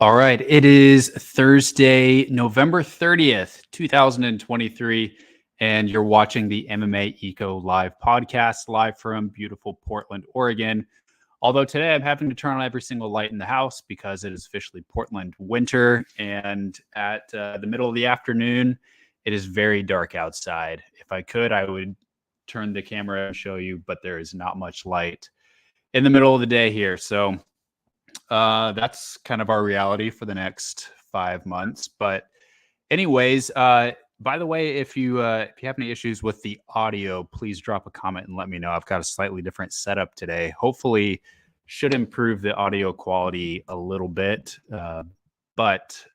All right. It is Thursday, November 30th, 2023, and you're watching the MMA Eco Live podcast live from beautiful Portland, Oregon. Although today I'm having to turn on every single light in the house because it is officially Portland winter, and at the middle of the afternoon, it is very dark outside. If I could, I would turn the camera and show you, but there is not much light in the middle of the day here. So that's kind of our reality for the next 5 months. But anyways, by the way, if you have any issues with the audio, please drop a comment and let me know. I've got a slightly different setup today. Hopefully, should improve the audio quality a little bit, but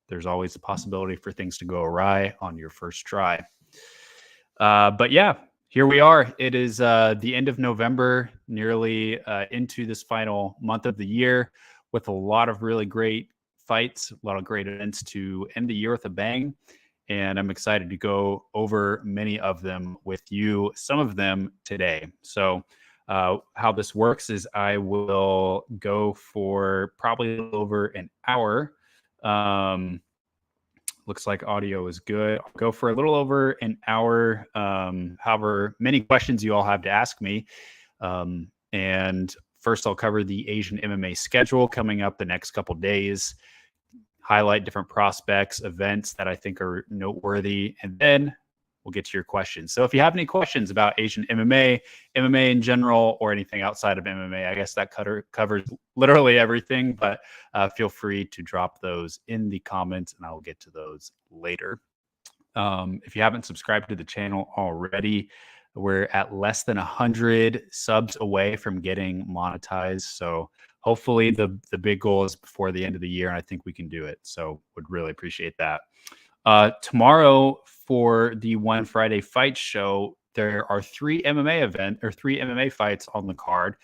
there's always the possibility for things to go awry on your first try. But yeah, here we are. It is the end of November, nearly into this final month of the year, with a lot of really great fights, a lot of great events to end the year with a bang. And I'm excited to go over many of them with you, some of them today. So how this works is I will go for probably over an hour. Looks like audio is good. I'll go for a little over an hour, however many questions you all have to ask me. And first, I'll cover the Asian MMA schedule coming up the next couple days, highlight different prospects, events that I think are noteworthy, and then we'll get to your questions. So if you have any questions about Asian MMA, MMA in general, or anything outside of MMA, I guess that covers literally everything, but feel free to drop those in the comments and I will get to those later. If you haven't subscribed to the channel already, we're at less than 100 subs away from getting monetized. So hopefully the big goal is before the end of the year, and I think we can do it. So would really appreciate that. Tomorrow for the One Friday Fight Show, there are three MMA fights on the card,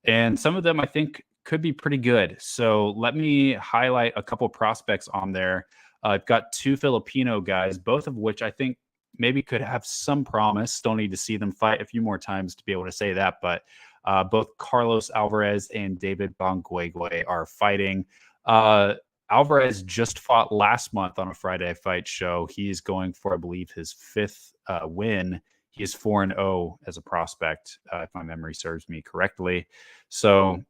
and some of them I think could be pretty good. So let me highlight a couple prospects on there. I've got two Filipino guys, both of which I think maybe could have some promise. Still need to see them fight a few more times to be able to say that, but both Carlos Alvarez and David Banguegue are fighting. Alvarez just fought last month on a Friday Fight Show. He's going for, I believe, his fifth win. He is 4-0 as a prospect, if my memory serves me correctly. So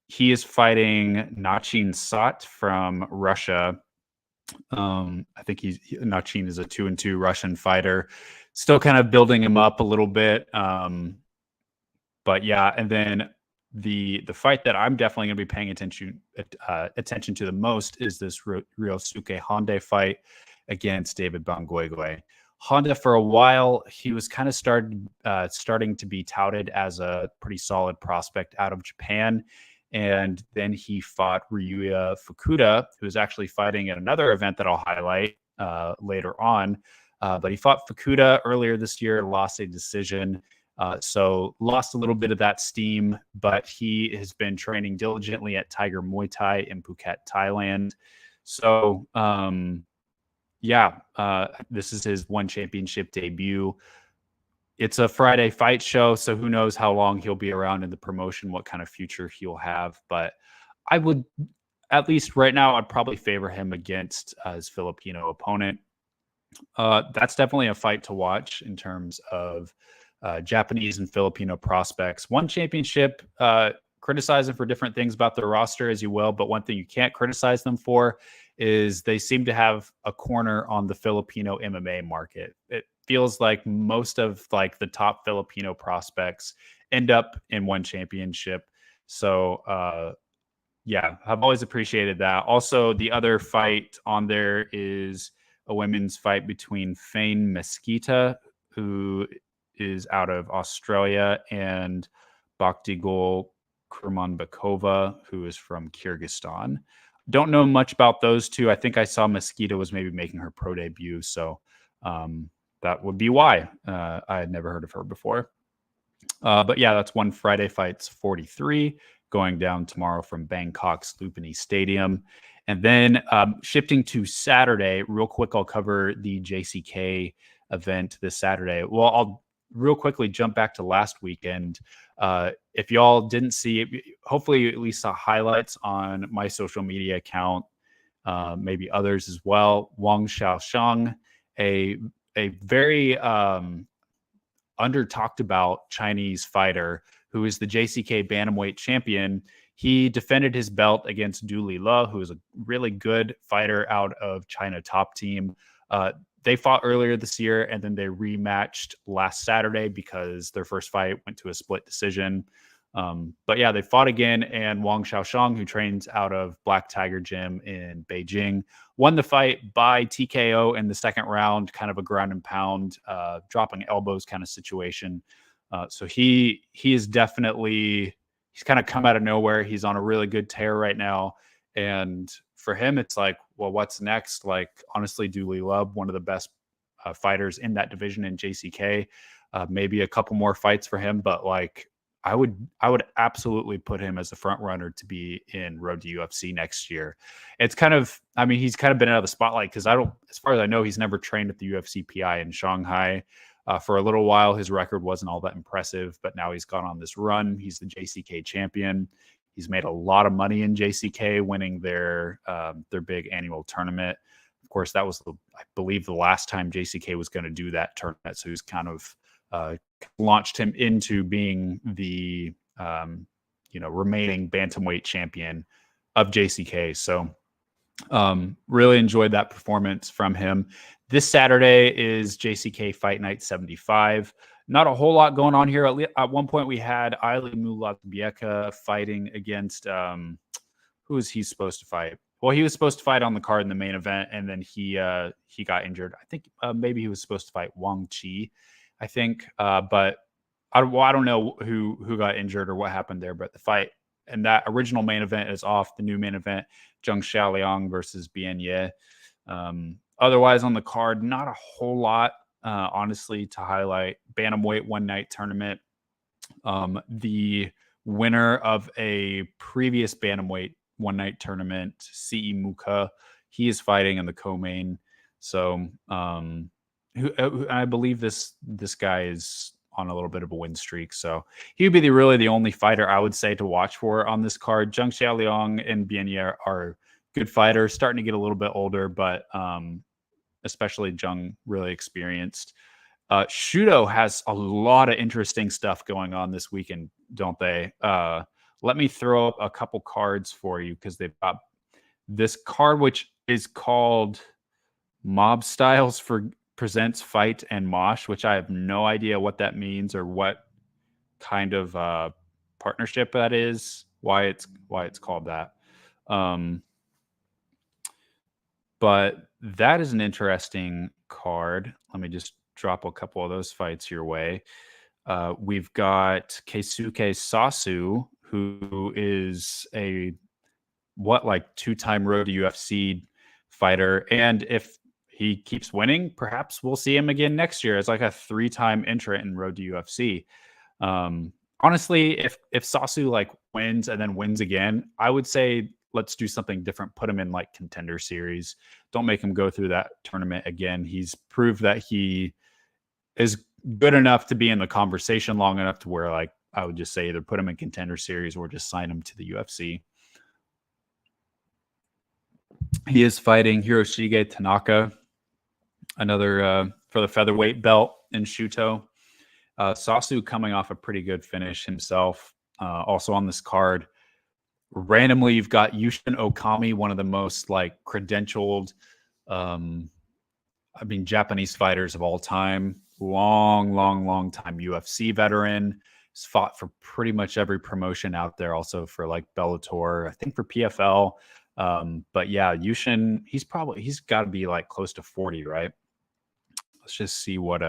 he is fighting Nachin Sat from Russia. I think Nachin is a 2-2 Russian fighter. Still kind of building him up a little bit. But yeah, and then the fight that I'm definitely going to be paying attention to the most is this Ryosuke Honda fight against David Banguegue. Honda, for a while, he was kind of starting to be touted as a pretty solid prospect out of Japan. And then he fought Ryuya Fukuda, who is actually fighting at another event that I'll highlight later on. But he fought Fukuda earlier this year, lost a decision. So lost a little bit of that steam, but he has been training diligently at Tiger Muay Thai in Phuket, Thailand. So, this is his one championship debut. It's a Friday Fight Show, so who knows how long he'll be around in the promotion, what kind of future he'll have. But I would, at least right now, I'd probably favor him against his Filipino opponent. That's definitely a fight to watch in terms of Japanese and Filipino prospects. One championship, criticize them for different things about their roster as you will, but one thing you can't criticize them for is they seem to have a corner on the Filipino MMA market. It feels like most of like the top Filipino prospects end up in one championship. So yeah, I've always appreciated that. Also, the other fight on there is a women's fight between Fain Mesquita, who is out of Australia, and Baktigul Kurmanbekova, who is from Kyrgyzstan. Don't know much about those two. I think I saw Mesquita was maybe making her pro debut, so that would be why. I had never heard of her before. But yeah, that's One Friday Fights 43 going down tomorrow from Bangkok's Lumpini Stadium. And then shifting to Saturday, real quick, I'll cover the JCK event this Saturday. Well, I'll real quickly jump back to last weekend. If y'all didn't see it, hopefully you at least saw highlights on my social media account, maybe others as well. Wang Xiaoshang, a very under talked about Chinese fighter who is the JCK bantamweight champion. He defended his belt against Du Lila, who is a really good fighter out of China Top Team. They fought earlier this year, and then they rematched last Saturday because their first fight went to a split decision. But yeah, they fought again, and Wang Xiaoshang, who trains out of Black Tiger Gym in Beijing, won the fight by TKO in the second round, kind of a ground and pound, dropping elbows kind of situation. So he is definitely, he's kind of come out of nowhere. He's on a really good tear right now. And for him, it's like, well, what's next? Like, honestly, Dooley Love, one of the best fighters in that division in JCK, maybe a couple more fights for him, but like, I would absolutely put him as the front runner to be in Road to UFC next year. It's kind of, I mean, he's kind of been out of the spotlight because as far as I know, he's never trained at the UFC PI in Shanghai. For a little while, his record wasn't all that impressive, but now he's gone on this run. He's the JCK champion. He's made a lot of money in JCK, winning their big annual tournament. Of course, that was, I believe, the last time JCK was going to do that tournament. So he's kind of launched him into being the remaining bantamweight champion of JCK. So really enjoyed that performance from him. This Saturday is JCK Fight Night 75. Not a whole lot going on here. At one point, we had Ali Mulatbieka fighting against who was he supposed to fight? Well, he was supposed to fight on the card in the main event, and then he got injured. I think maybe he was supposed to fight Wang Qi, I think, but I don't know who got injured or what happened there. But the fight and that original main event is off. The new main event, Zheng Xiaoliang versus Bian Ye. Otherwise, on the card, not a whole lot, honestly, to highlight. Bantamweight one night tournament. The winner of a previous bantamweight one night tournament, Ce Muka, he is fighting in the co-main. So I believe this guy is on a little bit of a win streak. So he would be really the only fighter I would say to watch for on this card. Zheng Xiaoliang and Bian Ye are good fighters, starting to get a little bit older, but especially Zheng, really experienced. Shooto has a lot of interesting stuff going on this weekend, don't they? Let me throw up a couple cards for you because they've got this card, which is called Mob Styles for Presents Fight and Mosh, which I have no idea what that means or what kind of partnership that is, why it's called that. But that is an interesting card. Let me just drop a couple of those fights your way. We've got Keisuke Sasu, who is a two-time Road to UFC fighter. And if he keeps winning, perhaps we'll see him again next year as like a 3-time entrant in Road to UFC. Honestly, if Sasu wins and then wins again, I would say let's do something different. Put him in contender series. Don't make him go through that tournament again. He's proved that he is good enough to be in the conversation long enough to where I would just say either put him in contender series or just sign him to the UFC. He is fighting Hiroshige Tanaka, another for the featherweight belt in Shooto. Sasu coming off a pretty good finish himself. Also on this card, randomly, you've got Yushin Okami, one of the most credentialed, Japanese fighters of all time. Long time UFC veteran. He's fought for pretty much every promotion out there. Also for Bellator, I think for PFL. But yeah, Yushin, he's got to be close to 40, right? Let's just see what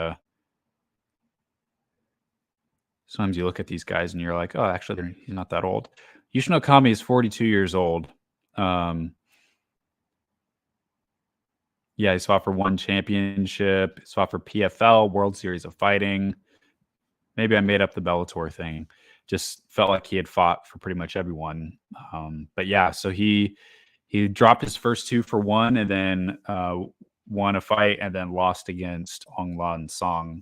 sometimes you look at these guys and you're like, oh, actually, he's not that old. Yushin Okami is 42 years old. Yeah, he's fought for one championship. He's fought for PFL, World Series of Fighting. Maybe I made up the Bellator thing. Just felt like he had fought for pretty much everyone. But yeah, so he dropped his first 2 for 1 and then won a fight and then lost against Ong Lan Song.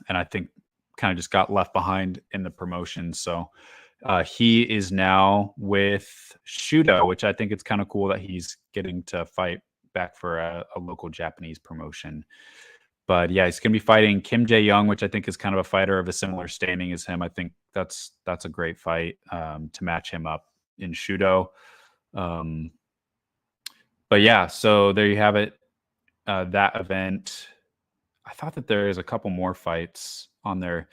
and I think kind of just got left behind in the promotion. So he is now with Shooto, which I think it's kind of cool that he's getting to fight back for a local Japanese promotion. But yeah, he's going to be fighting Kim Jae-young, which I think is kind of a fighter of a similar standing as him. I think that's a great fight to match him up in Shooto. But yeah, so there you have it. That event. I thought that there is a couple more fights on there.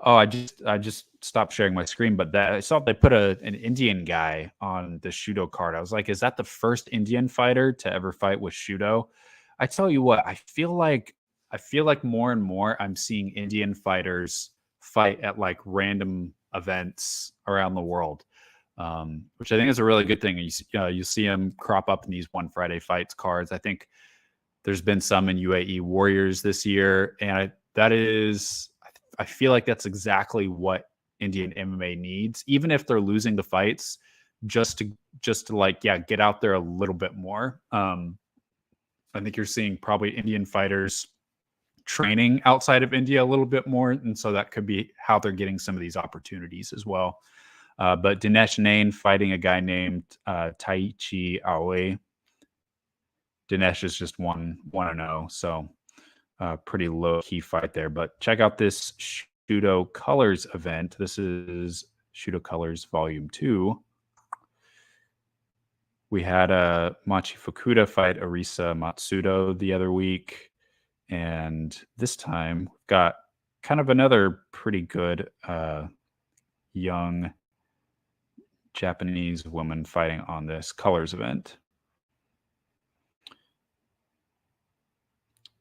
Oh, I just stopped sharing my screen, but that I saw they put an Indian guy on the Shooto card. I was like, is that the first Indian fighter to ever fight with Shooto? I tell you what, I feel like more and more I'm seeing Indian fighters fight at like random events around the world, which I think is a really good thing. You see them crop up in these One Friday Fights cards. I think there's been some in UAE Warriors this year, and I feel like that's exactly what Indian MMA needs, even if they're losing the fights, just to like, yeah, get out there a little bit more. I think you're seeing probably Indian fighters training outside of India a little bit more, and so that could be how they're getting some of these opportunities as well. But Dinesh Nain fighting a guy named Taichi Aoi. Dinesh is just 1-0, so pretty low-key fight there. But check out this Shooto Colors event. This is Shooto Colors Volume 2. We had Machi Fukuda fight Arisa Matsudo the other week. And this time, we've got kind of another pretty good young Japanese woman fighting on this Colors event.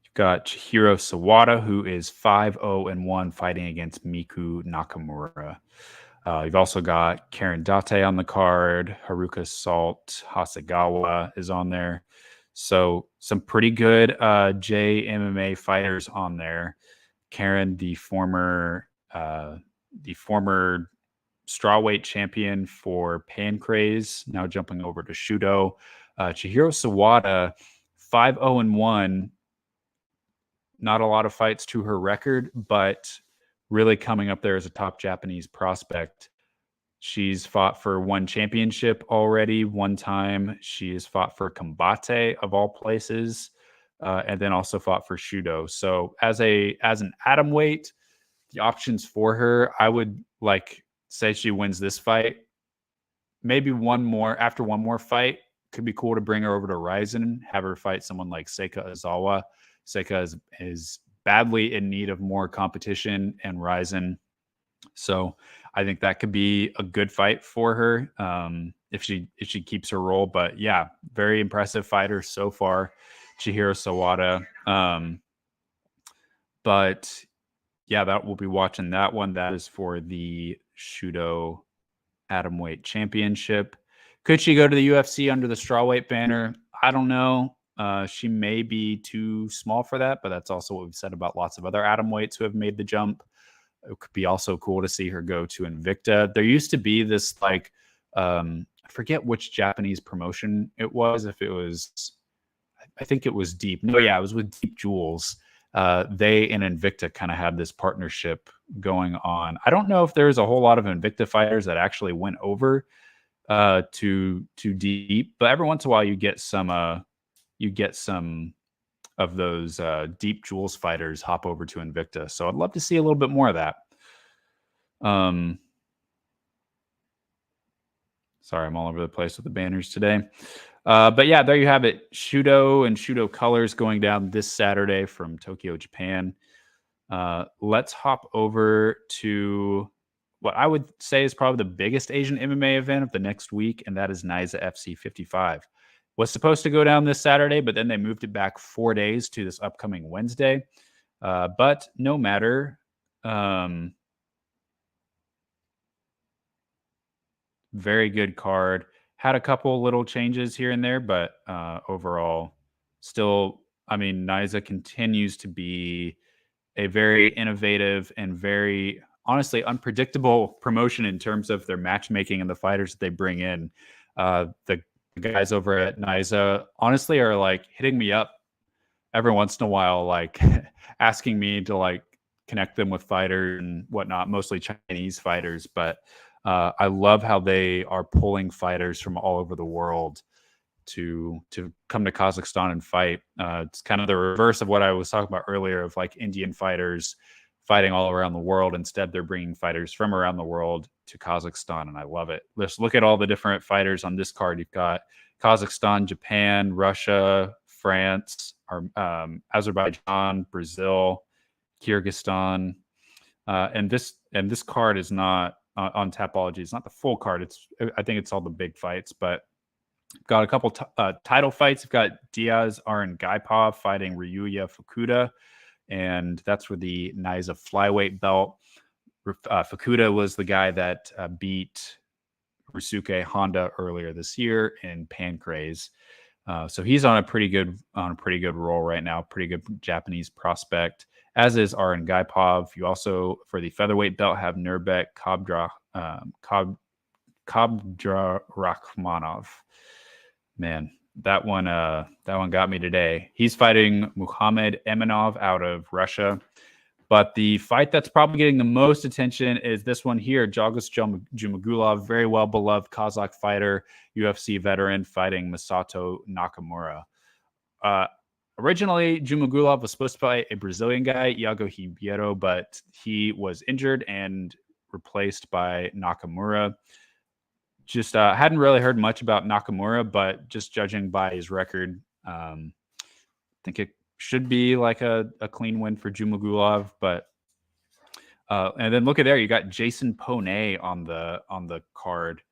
You've got Chihiro Sawada, who is 5-0-1, fighting against Miku Nakamura. You've also got Karen Date on the card. Haruka Salt Hasegawa is on there. So some pretty good JMMA fighters on there. Karen, the former strawweight champion for Pancrase, now jumping over to Shooto. Chihiro Sawada, 5-0-1. Not a lot of fights to her record, but really coming up there as a top Japanese prospect. She's fought for one championship already, one time. She has fought for Combate, of all places, and then also fought for Shooto. So as an atomweight, the options for her, I would like say she wins this fight. Maybe after one more fight, could be cool to bring her over to Ryzen, have her fight someone like Seika Ozawa. Seika is badly in need of more competition and Ryzen. So I think that could be a good fight for her if she keeps her role. But yeah, very impressive fighter so far, Chihiro Sawada. But yeah, that we'll be watching that one. That is for the Shooto Atomweight Championship. Could she go to the UFC under the strawweight banner? I don't know. She may be too small for that, but that's also what we've said about lots of other atomweights who have made the jump. It could be also cool to see her go to Invicta. There used to be this like, I forget which Japanese promotion it was. If it was, I think it was Deep. No, yeah, it was with Deep Jewels. They and Invicta kind of had this partnership going on. I don't know if there's a whole lot of Invicta fighters that actually went over to Deep, but every once in a while you get some of those Deep Jewels fighters hop over to Invicta. So I'd love to see a little bit more of that. Sorry, I'm all over the place with the banners today. But yeah, there you have it. Shooto and Shooto Colors going down this Saturday from Tokyo, Japan. Let's hop over to what I would say is probably the biggest Asian MMA event of the next week, and that is Naiza FC 55. Was supposed to go down this Saturday, but then they moved it back 4 days to this upcoming Wednesday. But no matter. Very good card. Had a couple little changes here and there, but overall, still, I mean, Naiza continues to be a very innovative and very, honestly, unpredictable promotion in terms of their matchmaking and the fighters that they bring in. The guys over at Naiza honestly are like hitting me up every once in a while, like asking me to like connect them with fighters and whatnot, mostly Chinese fighters. But I love how they are pulling fighters from all over the world to come to Kazakhstan and fight. It's kind of the reverse of what I was talking about earlier of like Indian fighters fighting all around the world. Instead, they're bringing fighters from around the world to Kazakhstan, and I love it. Let's look at all the different fighters on this card. You've got Kazakhstan, Japan, Russia, France, Azerbaijan, Brazil, Kyrgyzstan, and this card is not on Tapology. It's not the full card. I think it's all the big fights, but got a couple title fights. We've got Diaz Arangaipov fighting Ryuya Fukuda, and that's for the Naiza flyweight belt. Fukuda was the guy that beat Ryusuke Honda earlier this year in Pancrase. So he's on a pretty good roll right now. Pretty good Japanese prospect, as is Arangaipov. You also, for the featherweight belt, have Nurbek Kabdrakhmanov. Man, that one got me today. He's fighting Muhammad Emanov out of Russia. But the fight that's probably getting the most attention is this one here, Jalgas Jumagulov, very well-beloved Kazakh fighter, UFC veteran, fighting Masato Nakamura. Originally, Jumagulov was supposed to fight a Brazilian guy, Iago Ribeiro, but he was injured and replaced by Nakamura. Just hadn't really heard much about Nakamura, but just judging by his record, I think it should be like a clean win for Jumagulov. But and then look at there, you got Jason Poney on the card.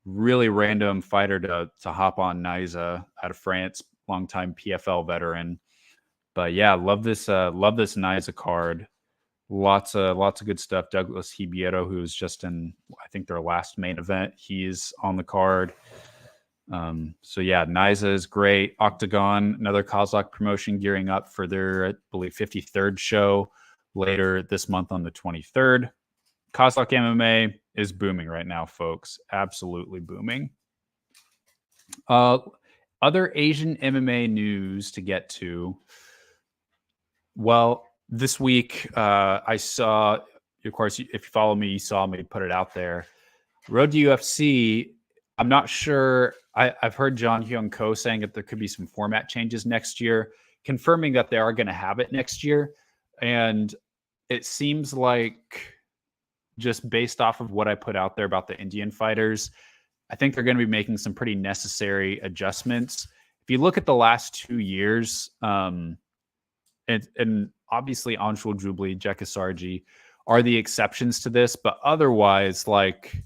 Really random fighter to hop on Naiza out of France, longtime PFL veteran. But yeah, love this Naiza card. Lots of good stuff. Douglas Ribeiro, who's just in, I think, their last main event, he's on the card. So yeah, Naiza is great. Octagon, another Kazakh promotion, gearing up for their, I believe, 53rd show later this month on the 23rd. Kazakh MMA is booming right now, folks. Absolutely booming. Other Asian MMA news to get to. Well, this week, I saw, of course, if you follow me, you saw me put it out there. Road to UFC, I'm not sure. I've heard John Hyun Ko saying that there could be some format changes next year, confirming that they are going to have it next year. And it seems like, just based off of what I put out there about the Indian fighters, I think they're going to be making some pretty necessary adjustments. If you look at the last 2 years, and obviously Anshul Jubli, Jekka Sarji are the exceptions to this, but otherwise, like,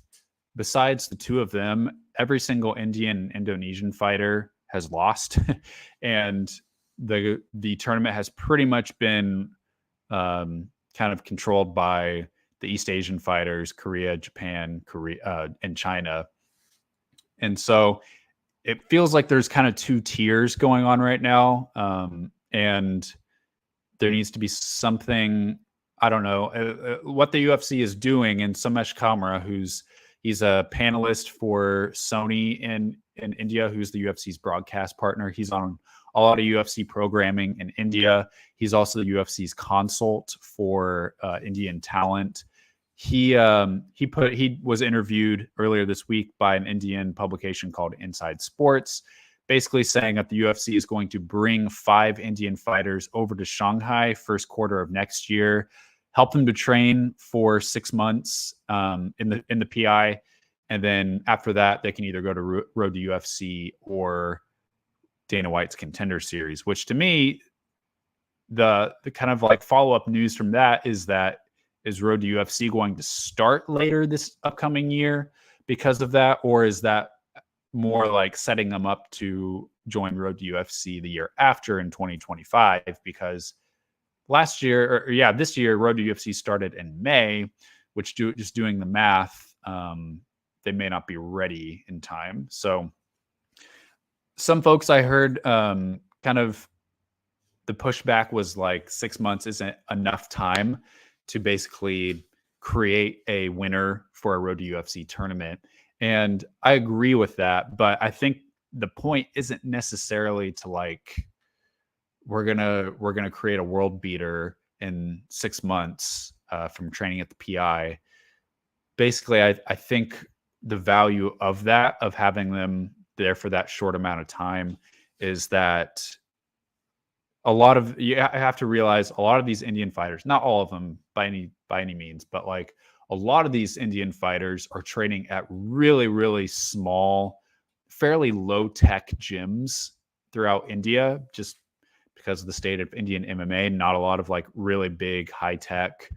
besides the two of them, every single Indian and Indonesian fighter has lost. And the tournament has pretty much been kind of controlled by the East Asian fighters, Korea, Japan, and China. And so it feels like there's kind of two tiers going on right now. And there needs to be something, I don't know, what the UFC is doing. And Samesh Kamra, he's a panelist for Sony in India, who's the UFC's broadcast partner. He's on a lot of UFC programming in India. He's also the UFC's consult for Indian talent. He was interviewed earlier this week by an Indian publication called Inside Sports, basically saying that the UFC is going to bring 5 Indian fighters over to Shanghai first quarter of next year, help them to train for 6 months in the PI, and then after that they can either go to Road to UFC or Dana White's Contender Series. Which to me, the kind of like follow-up news from that is Road to UFC going to start later this upcoming year because of that, or is that more like setting them up to join Road to UFC the year after in 2025? Because this year, Road to UFC started in May, which just doing the math, they may not be ready in time. So some folks I heard kind of the pushback was like 6 months isn't enough time to basically create a winner for a Road to UFC tournament. And I agree with that, but I think the point isn't necessarily to like, we're gonna create a world beater in 6 months from training at the PI. Basically, I think the value of that, of having them there for that short amount of time, is that you have to realize a lot of these Indian fighters, not all of them by any means, but like a lot of these Indian fighters are training at really, really small, fairly low tech gyms throughout India, just because of the state of Indian MMA. Not a lot of like really big high tech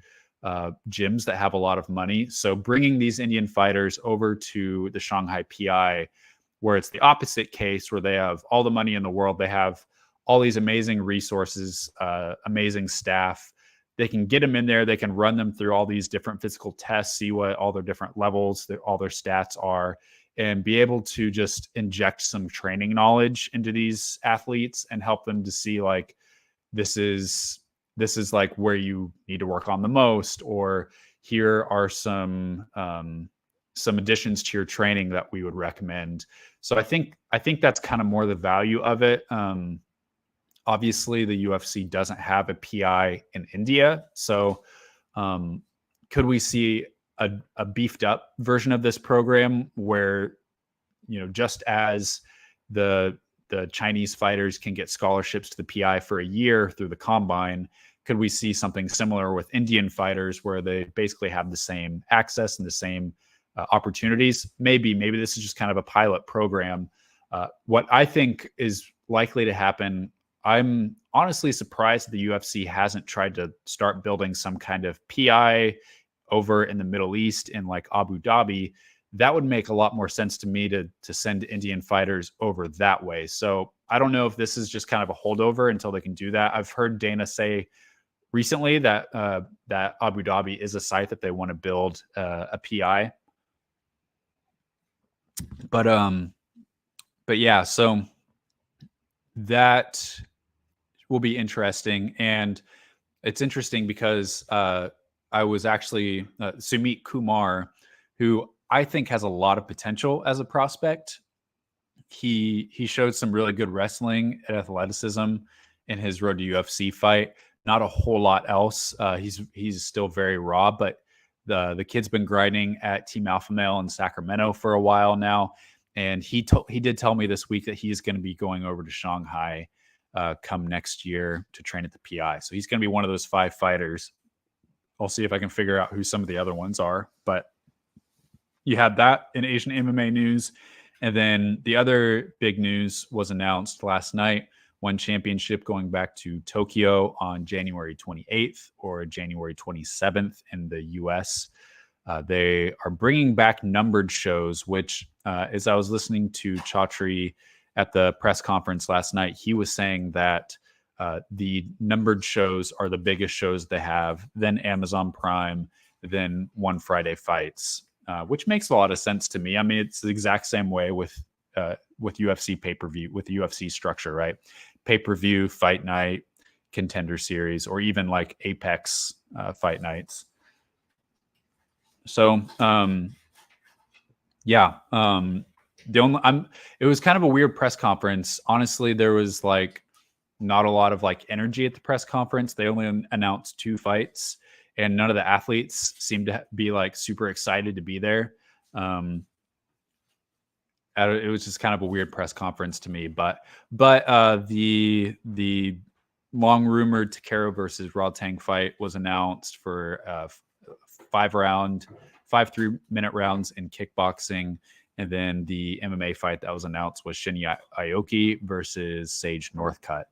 gyms that have a lot of money. So bringing these Indian fighters over to the Shanghai PI, where it's the opposite case, where they have all the money in the world, they have all these amazing resources, amazing staff. They can get them in there. They can run them through all these different physical tests, see what all their different levels, all their stats are, and be able to just inject some training knowledge into these athletes and help them to see like, this is like where you need to work on the most, or here are some additions to your training that we would recommend. So I think that's kind of more the value of it. Obviously, the UFC doesn't have a PI in India. So could we see a beefed up version of this program where, just as the Chinese fighters can get scholarships to the PI for a year through the combine, could we see something similar with Indian fighters where they basically have the same access and the same opportunities? Maybe this is just kind of a pilot program. What I think is likely to happen, I'm honestly surprised that the UFC hasn't tried to start building some kind of PI over in the Middle East in like Abu Dhabi. That would make a lot more sense to me to send Indian fighters over that way. So I don't know if this is just kind of a holdover until they can do that. I've heard Dana say recently that that Abu Dhabi is a site that they want to build a PI. But yeah, so that will be interesting. And it's interesting because I was actually Sumit Kumar, who I think has a lot of potential as a prospect. He showed some really good wrestling and athleticism in his road to UFC fight. Not a whole lot else. He's still very raw, but the kid's been grinding at Team Alpha Male in Sacramento for a while now. And he did tell me this week that he's going to be going over to Shanghai come next year to train at the PI. So he's going to be one of those 5 fighters. I'll see if I can figure out who some of the other ones are. But you had that in Asian MMA news. And then the other big news was announced last night. One championship going back to Tokyo on January 28th or January 27th in the US. They are bringing back numbered shows, which as I was listening to Chaudhry at the press conference last night, he was saying that the numbered shows are the biggest shows they have, then Amazon Prime, then One Friday Fights, which makes a lot of sense to me. I mean, it's the exact same way with UFC pay-per-view, with the UFC structure, right? Pay-per-view, fight night, contender series, or even like Apex fight nights. So, it was kind of a weird press conference. Honestly, there was like not a lot of like energy at the press conference. They only announced 2 fights, and none of the athletes seemed to be like super excited to be there. It was just kind of a weird press conference to me. But the long rumored Takeru versus Rodtang fight was announced for 5 3-minute rounds in kickboxing. And then the MMA fight that was announced was Shinya Aoki versus Sage Northcutt.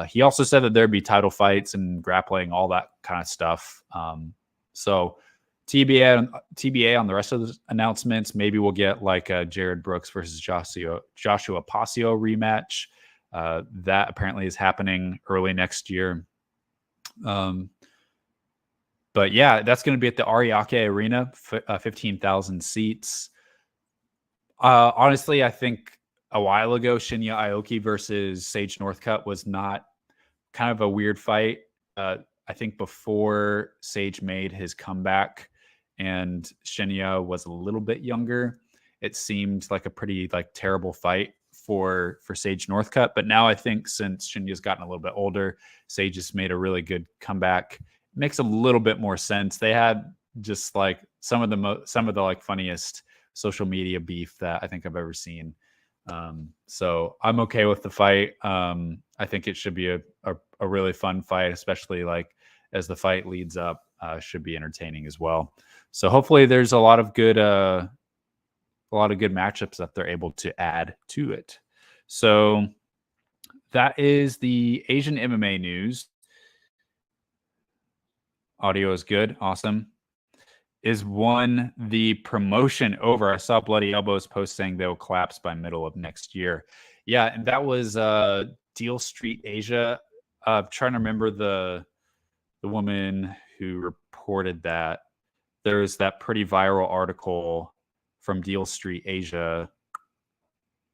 He also said that there'd be title fights and grappling, all that kind of stuff. So TBA on the rest of the announcements. Maybe we'll get like a Jared Brooks versus Joshua Pasio rematch. That apparently is happening early next year. But yeah, that's going to be at the Ariake Arena, 15,000 seats. Honestly, I think a while ago, Shinya Aoki versus Sage Northcutt was not kind of a weird fight. I think before Sage made his comeback and Shinya was a little bit younger, it seemed like a pretty like terrible fight for Sage Northcutt. But now I think since Shinya's gotten a little bit older, Sage has made a really good comeback. It makes a little bit more sense. They had just like some of the like funniest social media beef that I think I've ever seen. So I'm okay with the fight. I think it should be a really fun fight, especially like as the fight leads up. Should be entertaining as well. So hopefully there's a lot of good matchups that they're able to add to it. So that is the Asian MMA news. Audio is good. Awesome. Is one the promotion over? I saw Bloody Elbows post saying they'll collapse by middle of next year. Yeah, and that was Deal Street Asia. I'm trying to remember the woman who reported that. There's that pretty viral article from Deal Street Asia.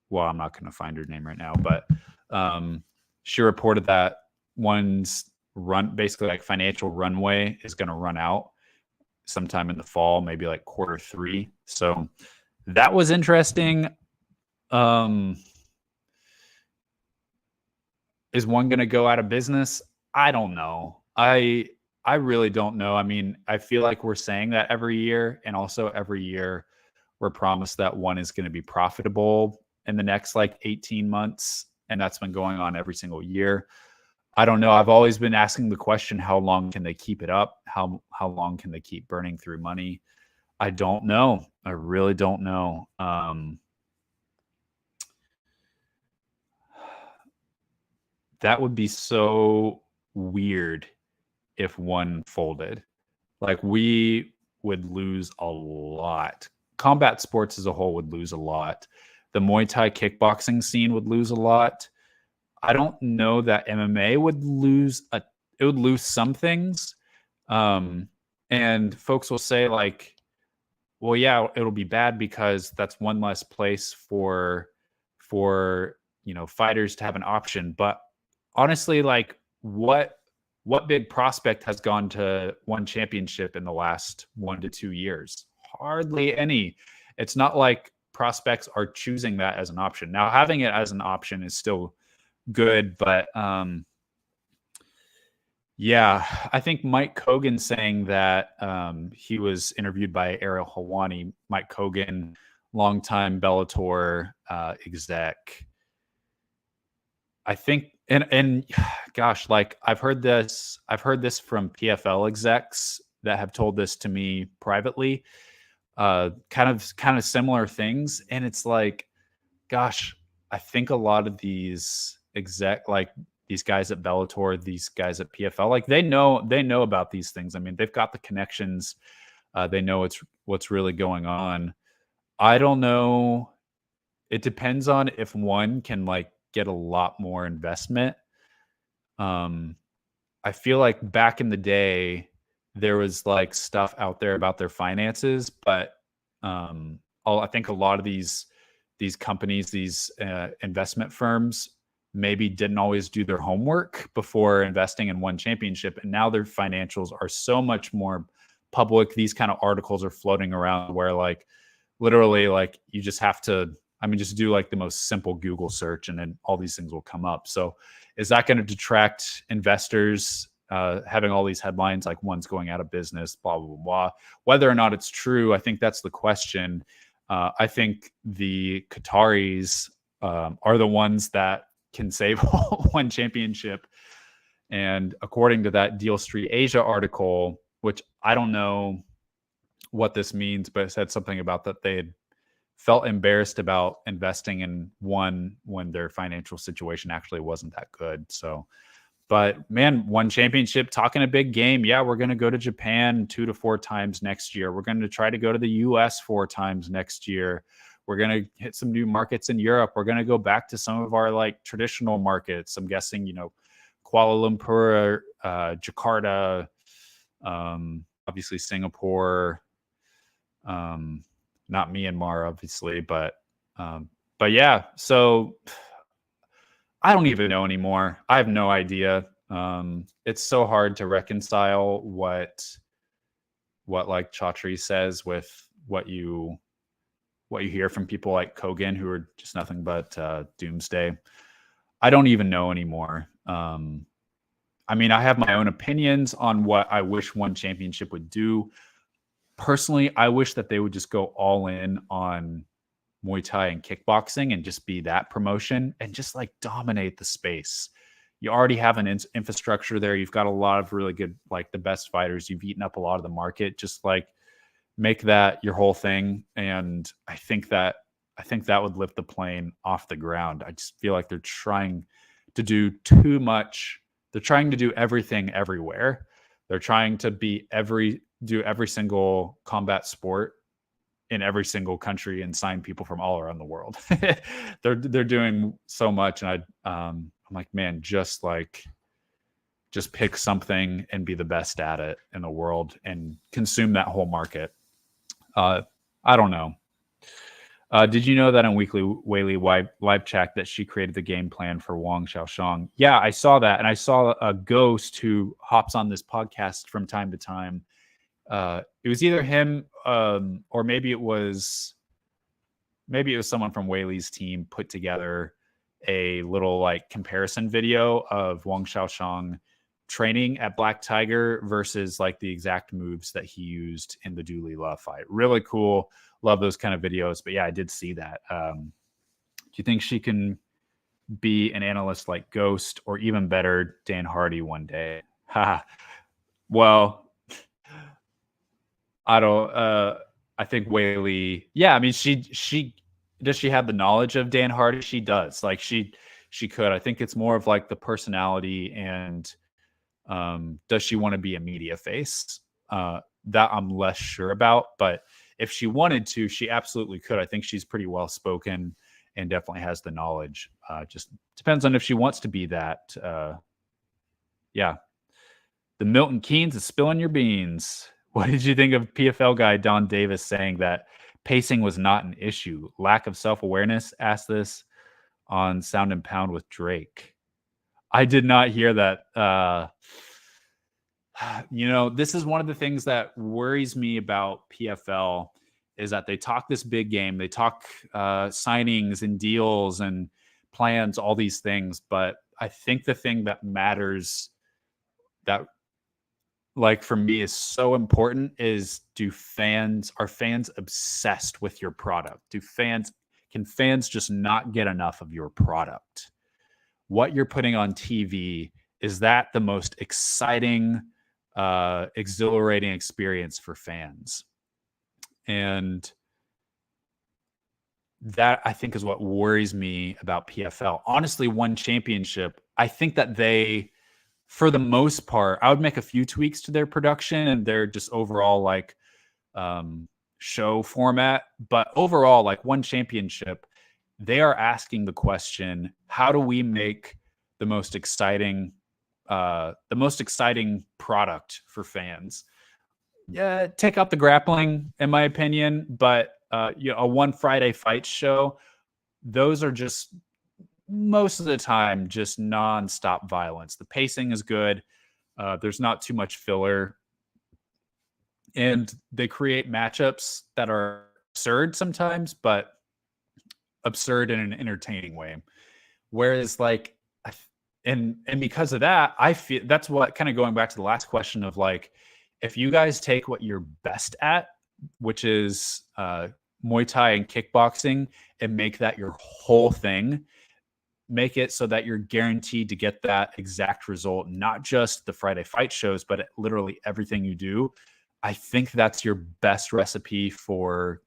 Well, I'm not going to find her name right now, but she reported that one's basically like financial runway is going to run out sometime in the fall, maybe like Q3. So that was interesting. Is one going to go out of business? I don't know. I really don't know. I mean, I feel like we're saying that every year, and also every year we're promised that one is going to be profitable in the next like 18 months. And that's been going on every single year. I don't know. I've always been asking the question, how long can they keep it up? How long can they keep burning through money? I don't know. I really don't know. That would be so weird if one folded. Like, we would lose a lot. Combat sports as a whole would lose a lot. The Muay Thai kickboxing scene would lose a lot. I don't know that MMA would lose it would lose some things. And folks will say like, well, yeah, it'll be bad because that's one less place for fighters to have an option. But honestly, like what big prospect has gone to one championship in the last 1 to 2 years? Hardly any. It's not like prospects are choosing that as an option. Now, having it as an option is still good, but yeah, I think Mike Kogan saying that he was interviewed by Ariel Helwani. Mike Kogan, longtime Bellator exec. I think, and gosh, like I've heard this from PFL execs that have told this to me privately, kind of similar things. And it's like, gosh, I think a lot of these these guys at Bellator, these guys at PFL, like they know about these things. I mean, they've got the connections. They know what's really going on. I don't know. It depends on if one can like get a lot more investment. I feel like back in the day, there was like stuff out there about their finances, but I think a lot of these companies, these investment firms, maybe didn't always do their homework before investing in one championship, and now their financials are so much more public. These kind of articles are floating around where like literally like you just have to, I mean, just do like the most simple Google search and then all these things will come up. So is that going to detract investors having all these headlines like one's going out of business, blah, blah, blah? Whether or not it's true, I think that's the question. I think the Qataris are the ones that can save one championship. And according to that Deal Street Asia article, which I don't know what this means, but it said something about that they had felt embarrassed about investing in one when their financial situation actually wasn't that good. So, but man, one championship, talking a big game. Yeah, we're going to go to Japan 2 to 4 times next year. We're going to try to go to the US 4 times next year. We're going to hit some new markets in Europe. We're going to go back to some of our like traditional markets. I'm guessing, Kuala Lumpur, Jakarta, obviously Singapore, not Myanmar, obviously, but yeah. So I don't even know anymore. I have no idea. It's so hard to reconcile what like Chaudhry says with what you what you hear from people like Kogan, who are just nothing but doomsday. I don't even know anymore. I mean, I have my own opinions on what I wish One Championship would do. Personally, I wish that they would just go all in on Muay Thai and kickboxing and just be that promotion and just like dominate the space. You already have an infrastructure there. You've got a lot of really good, like the best fighters. You've eaten up a lot of the market. Just like make that your whole thing. And I think that would lift the plane off the ground. I just feel like they're trying to do too much. They're trying to do everything everywhere. They're trying to do every single combat sport in every single country and sign people from all around the world. they're doing so much, and I'm like, man, just pick something and be the best at it in the world and consume that whole market. I don't know. Did you know that on Weekly Weili live chat that she created the game plan for Wang Xiaoshang? Yeah, I saw that, and I saw a ghost who hops on this podcast from time to time. It was either him or maybe it was someone from Weili's team put together a little like comparison video of Wang Xiaoshang training at Black Tiger versus like the exact moves that he used in the Dooley Love fight. Really cool. Love those kind of videos. But yeah, I did see that. Do you think she can be an analyst like Ghost or even better, Dan Hardy one day? Well, I don't. I think Weili. Yeah, I mean, she does. She have the knowledge of Dan Hardy. She does. Like she could. I think it's more of like the personality and does she want to be a media face? That I'm less sure about. But if she wanted to, she absolutely could. I think she's pretty well spoken and definitely has the knowledge. Just depends on if she wants to be that. Yeah. The Milton Keynes is spilling your beans. What did you think of PFL guy Don Davis saying that pacing was not an issue? Lack of self-awareness? Asked this on Sound and Pound with Drake. I did not hear that. This is one of the things that worries me about PFL is that they talk this big game. They talk signings and deals and plans, all these things. But I think the thing that matters that like for me is so important is are fans obsessed with your product? Can fans just not get enough of your product? What you're putting on TV, is that the most exciting, exhilarating experience for fans? And that I think is what worries me about PFL. Honestly, One Championship, I think that they, for the most part, I would make a few tweaks to their production and their just overall like show format. But overall, like One Championship, they are asking the question, how do we make the most exciting product for fans? Yeah, take out the grappling, in my opinion, but a One Friday Fight show, those are just most of the time just nonstop violence. The pacing is good. There's not too much filler. And they create matchups that are absurd sometimes, but absurd in an entertaining way. Whereas like, and because of that, I feel that's what kind of going back to the last question of like, if you guys take what you're best at, which is Muay Thai and kickboxing, and make that your whole thing, make it so that you're guaranteed to get that exact result, not just the Friday fight shows, but literally everything you do. I think that's your best recipe for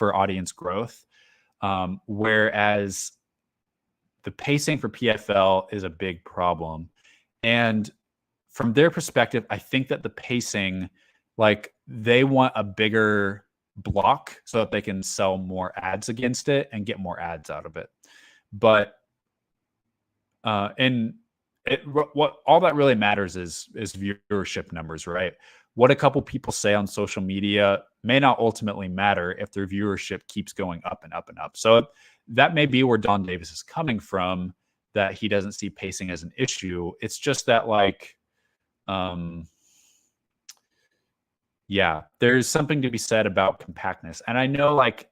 audience growth. Whereas the pacing for PFL is a big problem. And from their perspective, I think that the pacing, like they want a bigger block so that they can sell more ads against it and get more ads out of it. But what all that really matters is viewership numbers, right? What a couple people say on social media may not ultimately matter if their viewership keeps going up and up and up. So that may be where Don Davis is coming from, that he doesn't see pacing as an issue. It's just that like, yeah, there's something to be said about compactness. And I know like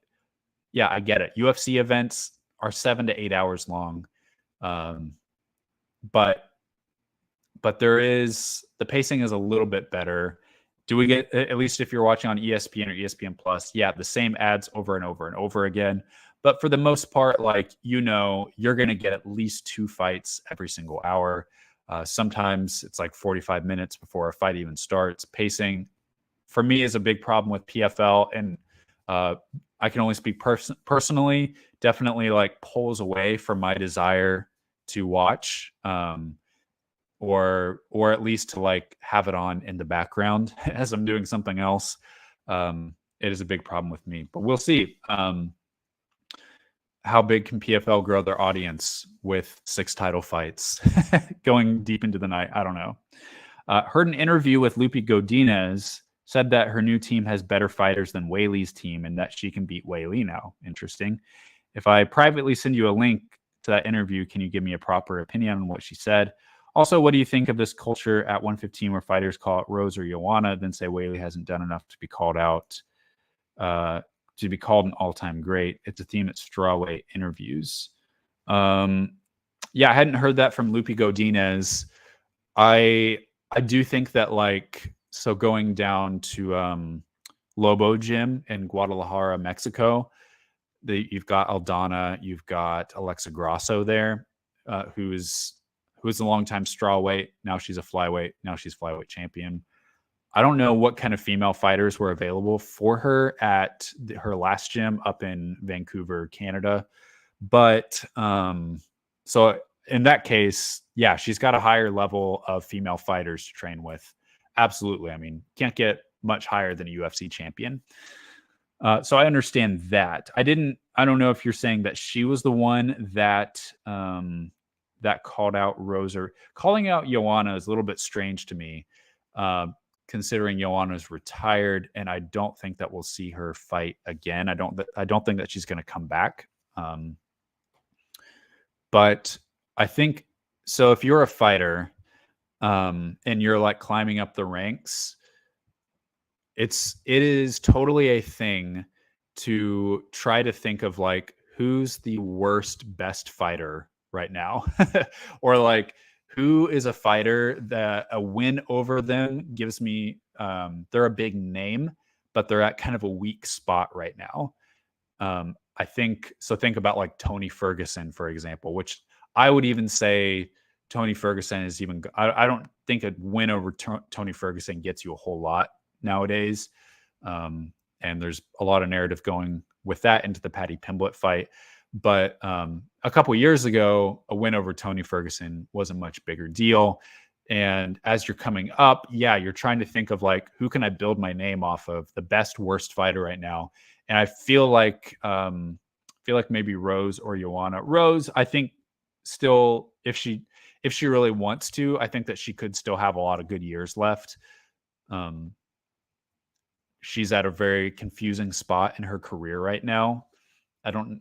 yeah, I get it. UFC events are 7 to 8 hours long. But the pacing is a little bit better. Do we get, at least if you're watching on ESPN or ESPN Plus, yeah, the same ads over and over and over again. But for the most part, like, you're going to get at least 2 fights every single hour. Sometimes it's like 45 minutes before a fight even starts. Pacing, for me, is a big problem with PFL. And I can only speak personally, definitely like pulls away from my desire to watch. Or at least to like have it on in the background as I'm doing something else. It is a big problem with me, but we'll see. How big can PFL grow their audience with 6 title fights going deep into the night? I don't know. Heard an interview with Lupi Godinez, said that her new team has better fighters than Weili's team and that she can beat Weili now. Interesting. If I privately send you a link to that interview, can you give me a proper opinion on what she said? Also, what do you think of this culture at 115 where fighters call it Rose or Joanna, then say Weili hasn't done enough to be called out, to be called an all-time great? It's a theme at strawweight interviews. Yeah, I hadn't heard that from Lupi Godinez. I do think that, like, so going down to Lobo Gym in Guadalajara, Mexico, you've got Aldana, you've got Alexa Grasso there, who's a longtime strawweight. Now she's a flyweight. Now she's flyweight champion. I don't know what kind of female fighters were available for her at her last gym up in Vancouver, Canada. But so in that case, yeah, she's got a higher level of female fighters to train with. Absolutely. I mean, can't get much higher than a UFC champion. So I understand that. I don't know if you're saying that she was the one that that called out Rose. Or calling out Joanna is a little bit strange to me, considering Joanna's retired, and I don't think that we'll see her fight again. I don't think that she's going to come back. But I think so. If you're a fighter, and you're like climbing up the ranks, it is totally a thing to try to think of like who's the worst best fighter right now, or like who is a fighter that a win over them gives me, they're a big name, but they're at kind of a weak spot right now. I think so. Think about like Tony Ferguson, for example, which I would even say Tony Ferguson is even, I don't think a win over Tony Ferguson gets you a whole lot nowadays. And there's a lot of narrative going with that into the Paddy Pimblett fight. But a couple years ago, a win over Tony Ferguson was a much bigger deal. And as you're coming up, yeah, you're trying to think of like, who can I build my name off of, the best, worst fighter right now? And I feel like maybe Rose or Joanna. Rose, I think still, if she really wants to, I think that she could still have a lot of good years left. She's at a very confusing spot in her career right now. I don't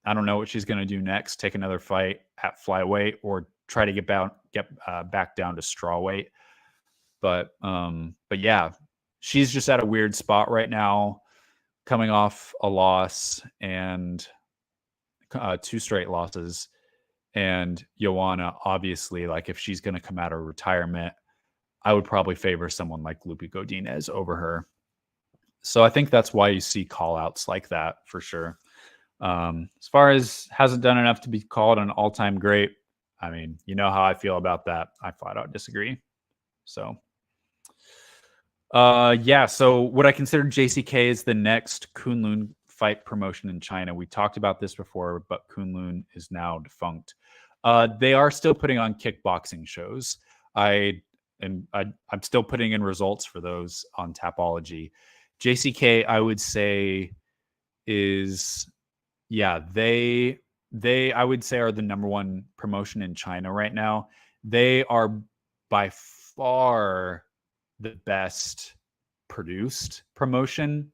know what she's going to do next. Take another fight at flyweight or try to get back down to strawweight. But yeah, she's just at a weird spot right now, coming off a loss and 2 straight losses. And Joanna, obviously, like if she's going to come out of retirement, I would probably favor someone like Lupi Godinez over her. So I think that's why you see call-outs like that for sure. As far as hasn't done enough to be called an all-time great, I mean, you know how I feel about that. I flat out disagree. So, yeah. So would I consider JCK as the next Kunlun fight promotion in China? We talked about this before, but Kunlun is now defunct. They are still putting on kickboxing shows. I'm still putting in results for those on Tapology. JCK, I would say, is, yeah, they I would say are the #1 promotion in China right now. They are by far the best produced promotion.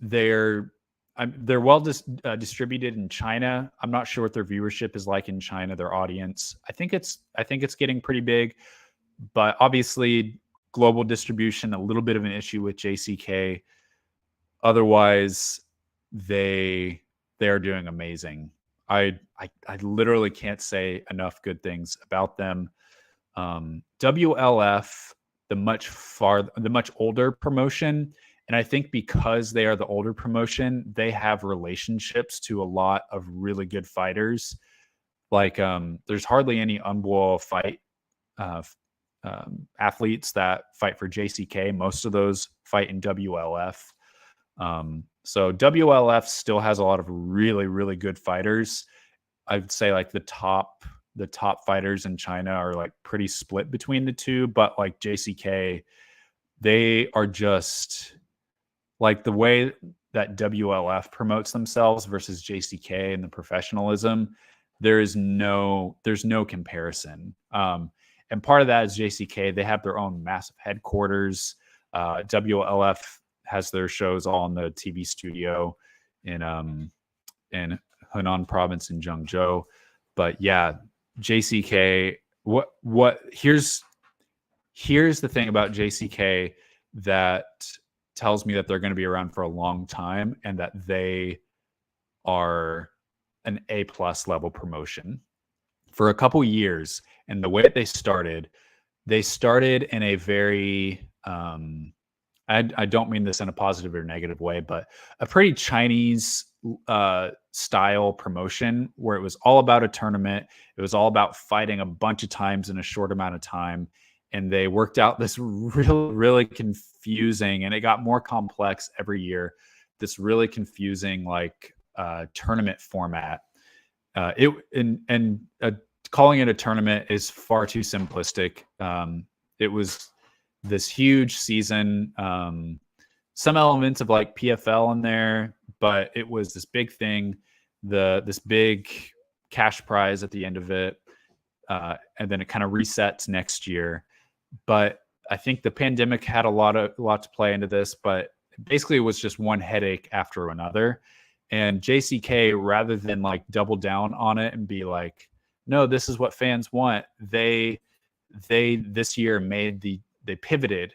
They're well distributed in China. I'm not sure what their viewership is like in China, their audience. I think it's getting pretty big, but obviously global distribution, a little bit of an issue with JCK. Otherwise, they're doing amazing. I literally can't say enough good things about them. WLF, the much older promotion, and I think because they are the older promotion, they have relationships to a lot of really good fighters. Like, there's hardly any unwall fight uh, athletes that fight for JCK. Most of those fight in WLF. So WLF still has a lot of really, really good fighters. I'd say like the top fighters in China are like pretty split between the two, but like JCK, they are just like the way that WLF promotes themselves versus JCK and the professionalism. There's no comparison. And part of that is JCK. They have their own massive headquarters. WLF has their shows all in the TV studio in Henan province in Zhengzhou. But yeah, JCK, here's the thing about JCK that tells me that they're going to be around for a long time and that they are an A+ level promotion. For a couple years, and the way that they started in a very I don't mean this in a positive or negative way, but a pretty Chinese style promotion where it was all about a tournament. It was all about fighting a bunch of times in a short amount of time. And they worked out this really, really confusing, and it got more complex every year, this really confusing like tournament format. Calling it a tournament is far too simplistic. It was this huge season, some elements of like PFL in there, but it was this big thing, this big cash prize at the end of it, and then it kind of resets next year. But I think the pandemic had a lot to play into this, but basically it was just one headache after another. And JCK, rather than like double down on it and be like, no, this is what fans want, they this year they pivoted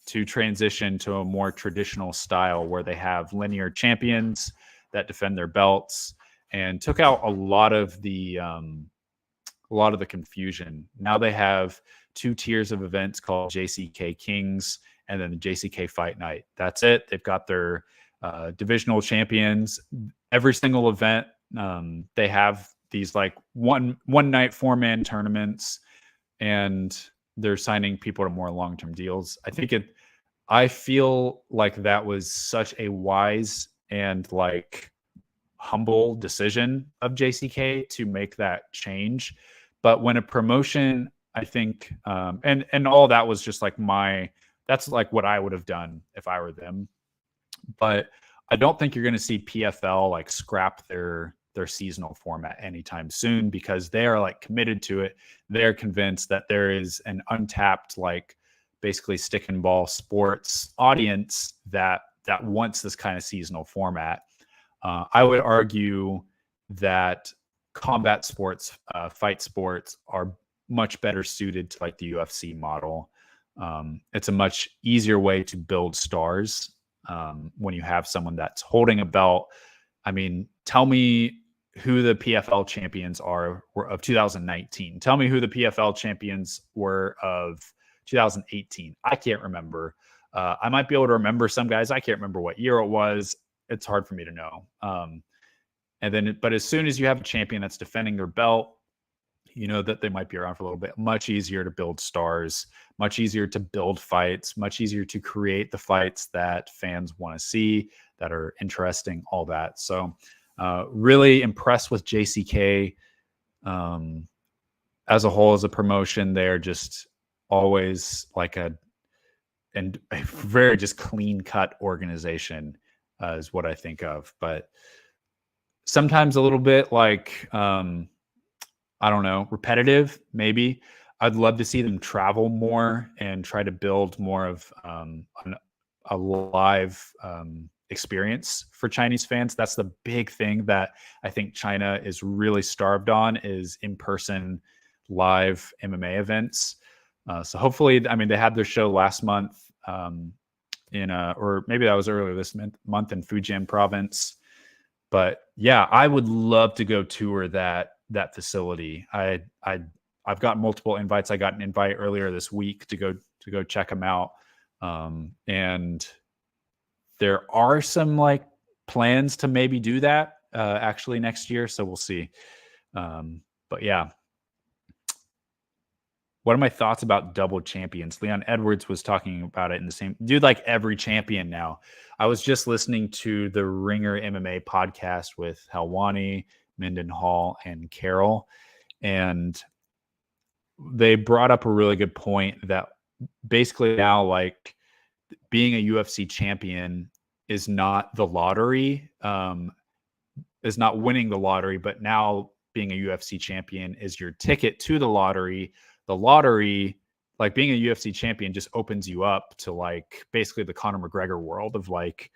to transition to a more traditional style where they have linear champions that defend their belts, and took out a lot of the confusion. Now they have 2 tiers of events called JCK Kings and then the JCK Fight Night. That's it. They've got their divisional champions. Every single event, they have these like one night 4-man tournaments, and they're signing people to more long-term deals. I feel like that was such a wise and like humble decision of JCK to make that change. But when a promotion, I think, and all that was just like that's like what I would have done if I were them. But I don't think you're going to see PFL like scrap their seasonal format anytime soon, because they are like committed to it. They're convinced that there is an untapped, like basically stick and ball sports audience that wants this kind of seasonal format. I would argue that combat sports, fight sports are much better suited to like the UFC model. It's a much easier way to build stars when you have someone that's holding a belt. I mean, tell me who the PFL champions were of 2019. Tell me who the PFL champions were of 2018. I can't remember. I might be able to remember some guys. I can't remember what year it was. It's hard for me to know. But as soon as you have a champion that's defending their belt, you know that they might be around for a little bit. Much easier to build stars, much easier to build fights, much easier to create the fights that fans want to see, that are interesting, all that. So really impressed with JCK as a whole, as a promotion. They're just always like a very just clean cut organization is what I think of. But sometimes a little bit like, I don't know, repetitive, maybe. I'd love to see them travel more and try to build more of a live experience for Chinese fans. That's the big thing that I think China is really starved on, is in-person live MMA events. So hopefully, I mean, they had their show last month or maybe that was earlier this month in Fujian province. But yeah, I would love to go tour that facility. I've got multiple invites. I got an invite earlier this week to go check them out. And there are some like plans to maybe do that actually next year. So we'll see. But yeah. What are my thoughts about double champions? Leon Edwards was talking about it in the same dude, like every champion now. I was just listening to the Ringer MMA podcast with Helwani, Minden Hall, and Carol. And they brought up a really good point that basically now, like, being a UFC champion is not the lottery, is not winning the lottery, but now being a UFC champion is your ticket to the lottery. The lottery, like being a UFC champion, just opens you up to like basically the Conor McGregor world of like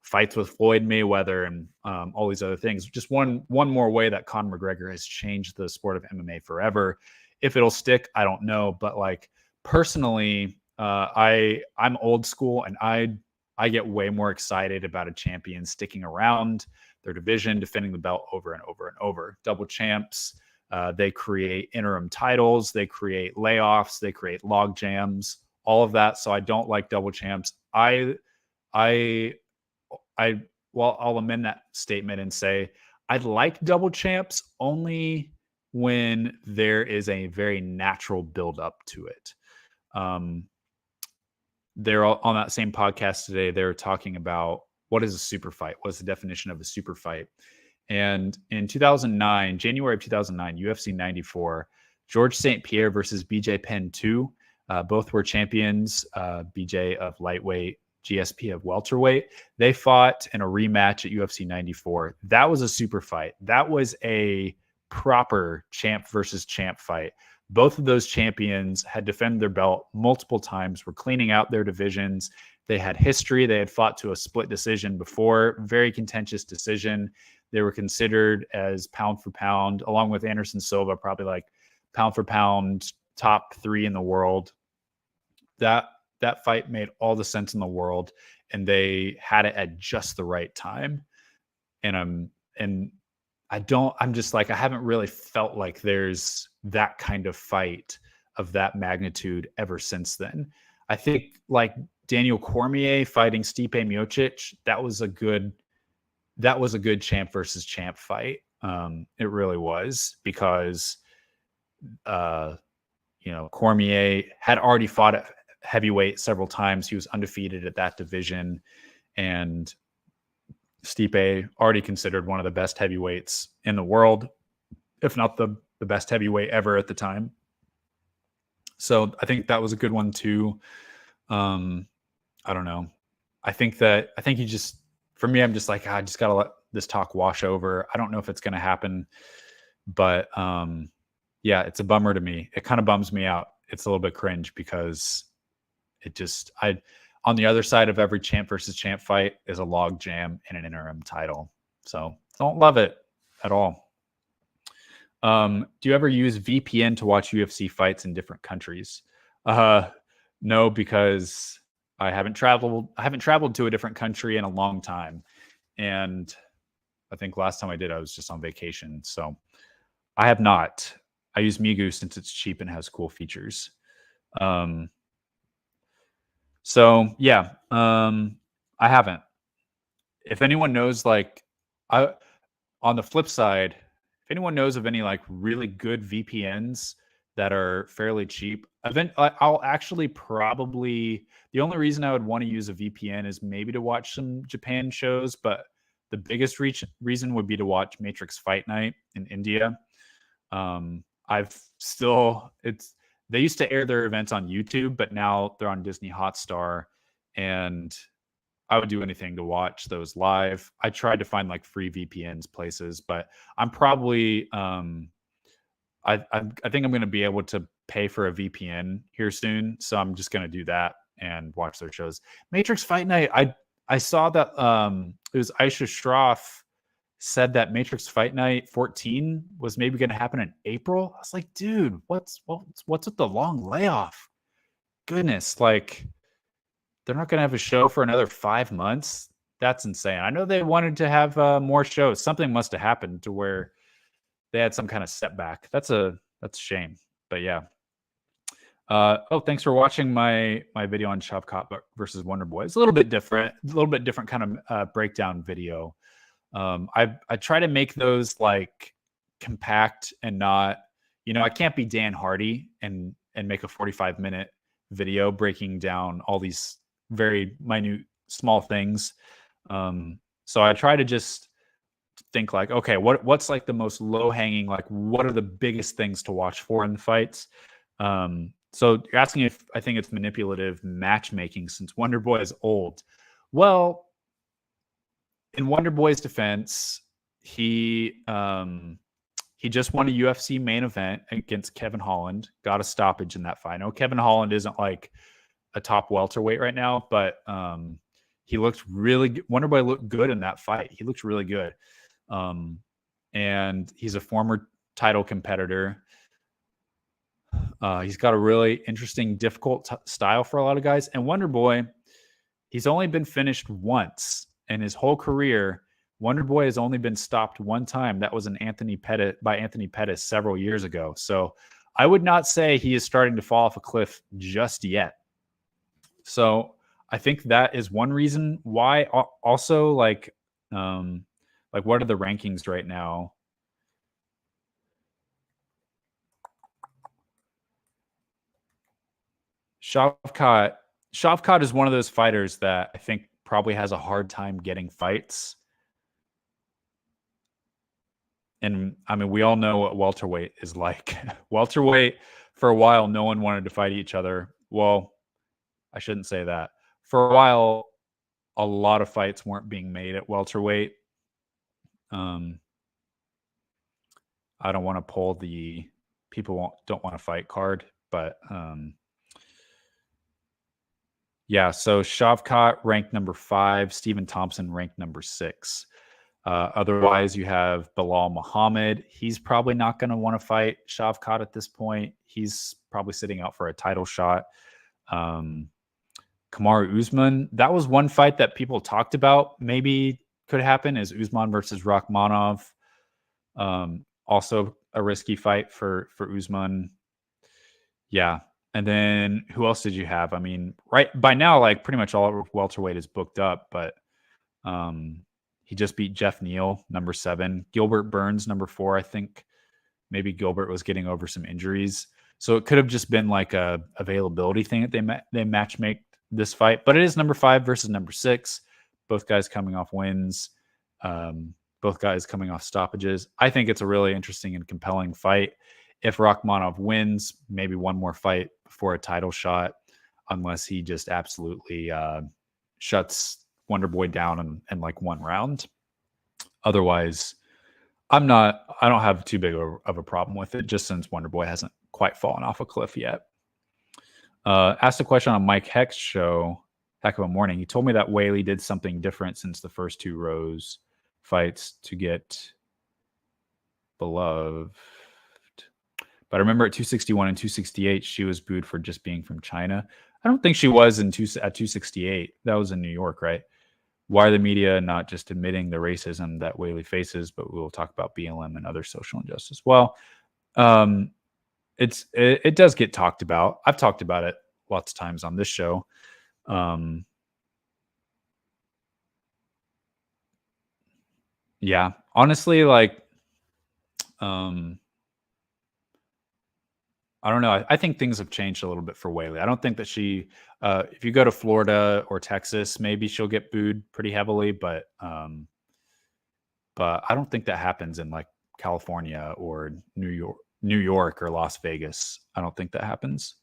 fights with Floyd Mayweather and all these other things. Just one more way that Conor McGregor has changed the sport of MMA forever. If it'll stick, I don't know. But like personally, I'm old school, and I get way more excited about a champion sticking around their division, defending the belt over and over and over. Double champs, they create interim titles, they create layoffs, they create log jams, all of that. So I don't like double champs. I'll amend that statement and say I'd like double champs only when there is a very natural build-up to it. They're all on that same podcast today. They're talking about what is a super fight? What's the definition of a super fight? And in 2009, January of 2009, UFC 94, George St. Pierre versus BJ Penn 2. Both were champions, BJ of lightweight, GSP of welterweight. They fought in a rematch at UFC 94. That was a super fight. That was a proper champ versus champ fight. Both of those champions had defended their belt multiple times, were cleaning out their divisions. They had history. They had fought to a split decision before, very contentious decision. They were considered as pound for pound, along with Anderson Silva, probably like pound for pound top 3 in the world. That fight made all the sense in the world, and they had it at just the right time. And I'm just like, I haven't really felt like there's that kind of fight of that magnitude ever since then. I think like Daniel Cormier fighting Stipe Miocic, that was a good champ versus champ fight. It really was, because Cormier had already fought at heavyweight several times. He was undefeated at that division, and Stipe already considered one of the best heavyweights in the world, if not the best heavyweight ever at the time. So I think that was a good one too. I don't know. I think you just, for me, I'm just like, I just got to let this talk wash over. I don't know if it's going to happen, but yeah, it's a bummer to me. It kind of bums me out. It's a little bit cringe, because on the other side of every champ versus champ fight is a log jam and an interim title. So don't love it at all. Do you ever use VPN to watch UFC fights in different countries? No, because I haven't traveled to a different country in a long time. And I think last time I did, I was just on vacation. So I have not. I use Migu since it's cheap and has cool features. So yeah, I haven't. If anyone knows, like, on the flip side, if anyone knows of any like really good VPNs that are fairly cheap, I'll actually probably, the only reason I would want to use a VPN is maybe to watch some Japan shows, but the biggest reason would be to watch Matrix Fight Night in India. They used to air their events on YouTube, but now they're on Disney Hotstar, and I would do anything to watch those live. I tried to find like free VPNs places, but I'm probably, I think I'm going to be able to pay for a VPN here soon. So I'm just going to do that and watch their shows. Matrix Fight Night. I saw that, it was Aisha Shroff said that Matrix Fight Night 14 was maybe going to happen in April. I was like, dude, what's with the long layoff? Goodness, like, they're not going to have a show for another 5 months. That's insane. I know they wanted to have more shows. Something must have happened to where they had some kind of setback. That's a shame. But yeah. Thanks for watching my video on Shavkat versus Wonder Boy. It's a little bit different kind of breakdown video. I try to make those like compact and not, I can't be Dan Hardy and make a 45-minute video breaking down all these very minute small things. So I try to just think like, okay, what's like the most low hanging, like what are the biggest things to watch for in the fights? So you're asking if I think it's manipulative matchmaking since Wonder Boy is old. Well, in Wonder Boy's defense, he just won a UFC main event against Kevin Holland, got a stoppage in that fight. I know Kevin Holland isn't like a top welterweight right now, but he looked really good. Wonder Boy looked good in that fight. He looked really good. And he's a former title competitor. He's got a really interesting, difficult style for a lot of guys. And Wonder Boy, he's only been finished once in his whole career. Wonder Boy has only been stopped one time. That was by Anthony Pettis several years ago. So I would not say he is starting to fall off a cliff just yet. So I think that is one reason why. Also, like what are the rankings right now? Shavkat is one of those fighters that I think probably has a hard time getting fights. And I mean, we all know what welterweight is like. Welterweight, for a while, no one wanted to fight each other. Well, I shouldn't say that. For a while, a lot of fights weren't being made at welterweight. I don't want to pull the people don't want to fight card, but yeah, so Shavkat ranked number 5, Stephen Thompson ranked number 6. Otherwise, you have Bilal Muhammad. He's probably not going to want to fight Shavkat at this point. He's probably sitting out for a title shot. Kamaru Usman, that was one fight that people talked about maybe could happen, is Usman versus Rakhmonov. Also a risky fight for Usman. Yeah. And then who else did you have? I mean, right by now, like pretty much all welterweight is booked up, but he just beat Jeff Neal, number 7. Gilbert Burns, number 4. I think maybe Gilbert was getting over some injuries. So it could have just been like a availability thing that they matchmake this fight. But it is number 5 versus number 6. Both guys coming off wins. Both guys coming off stoppages. I think it's a really interesting and compelling fight. If Rakhmonov wins, maybe one more fight before a title shot, unless he just absolutely shuts Wonder Boy down in like one round. Otherwise, I don't have too big of a problem with it, just since Wonder Boy hasn't quite fallen off a cliff yet. Asked a question on Mike Heck's show, Heck of a Morning. He told me that Whaley did something different since the first 2 Rose fights to get beloved. But I remember at 261 and 268, she was booed for just being from China. I don't think she was at 268. That was in New York, right? Why are the media not just admitting the racism that Whaley faces, but we will talk about BLM and other social injustice? Well, it does get talked about. I've talked about it lots of times on this show. Yeah, honestly, like, I don't know. I think things have changed a little bit for Whaley. I don't think that she, if you go to Florida or Texas, maybe she'll get booed pretty heavily, but I don't think that happens in like California or New York or Las Vegas. I don't think that happens.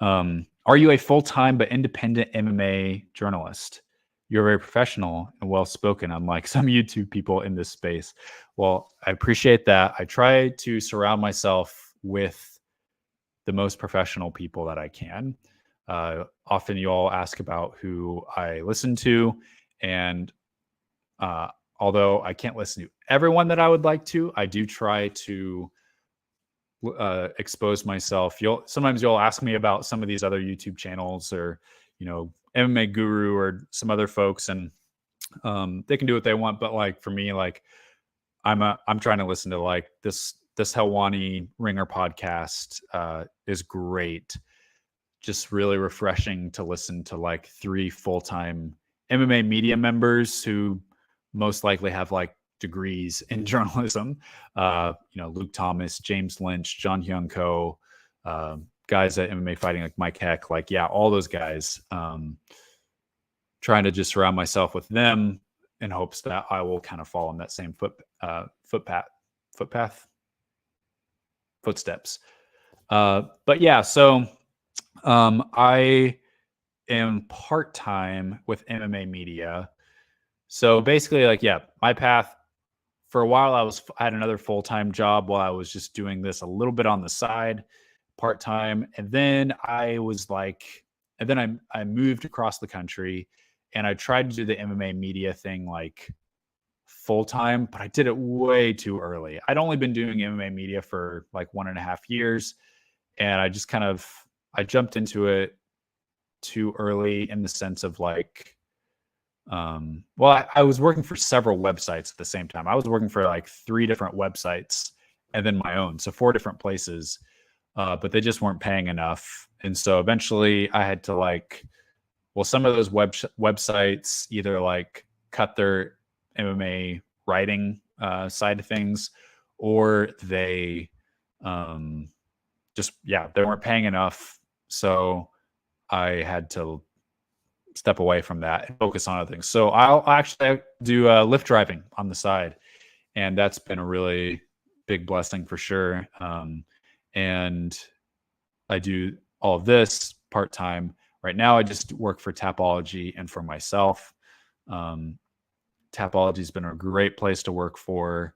Are you a full-time but independent MMA journalist? You're very professional and well-spoken, unlike some YouTube people in this space. Well, I appreciate that. I try to surround myself with the most professional people that I can. Often you all ask about who I listen to, and although I can't listen to everyone that I would like to, I do try to expose myself. Sometimes you'll ask me about some of these other YouTube channels, or MMA Guru or some other folks, and They can do what they want, but like for me, like I'm trying to listen to like this Helwani Ringer podcast is great. Just really refreshing to listen to like 3 full-time MMA media members who most likely have like degrees in journalism. Luke Thomas, James Lynch, John Hyun Ko, guys at MMA Fighting like Mike Heck, like all those guys. Trying to just surround myself with them in hopes that I will kind of fall in that same footsteps. But yeah, so I am part-time with MMA media. So basically, like, my path for a while, I had another full-time job while I was just doing this a little bit on the side, part-time. And then I moved across the country and I tried to do the MMA media thing like full-time, but I did it way too early. I'd only been doing MMA media for like 1.5 years. And I just I jumped into it too early in the sense of like, I was working for several websites at the same time. I was working for like 3 different websites and then my own. So 4 different places, but they just weren't paying enough. And so eventually I had to some of those websites either like cut their MMA writing side of things, or they they weren't paying enough. So I had to step away from that and focus on other things. So I'll actually do Lyft driving on the side. And that's been a really big blessing for sure. And I do all of this part-time. Right now, I just work for Tapology and for myself. Tapology has been a great place to work for.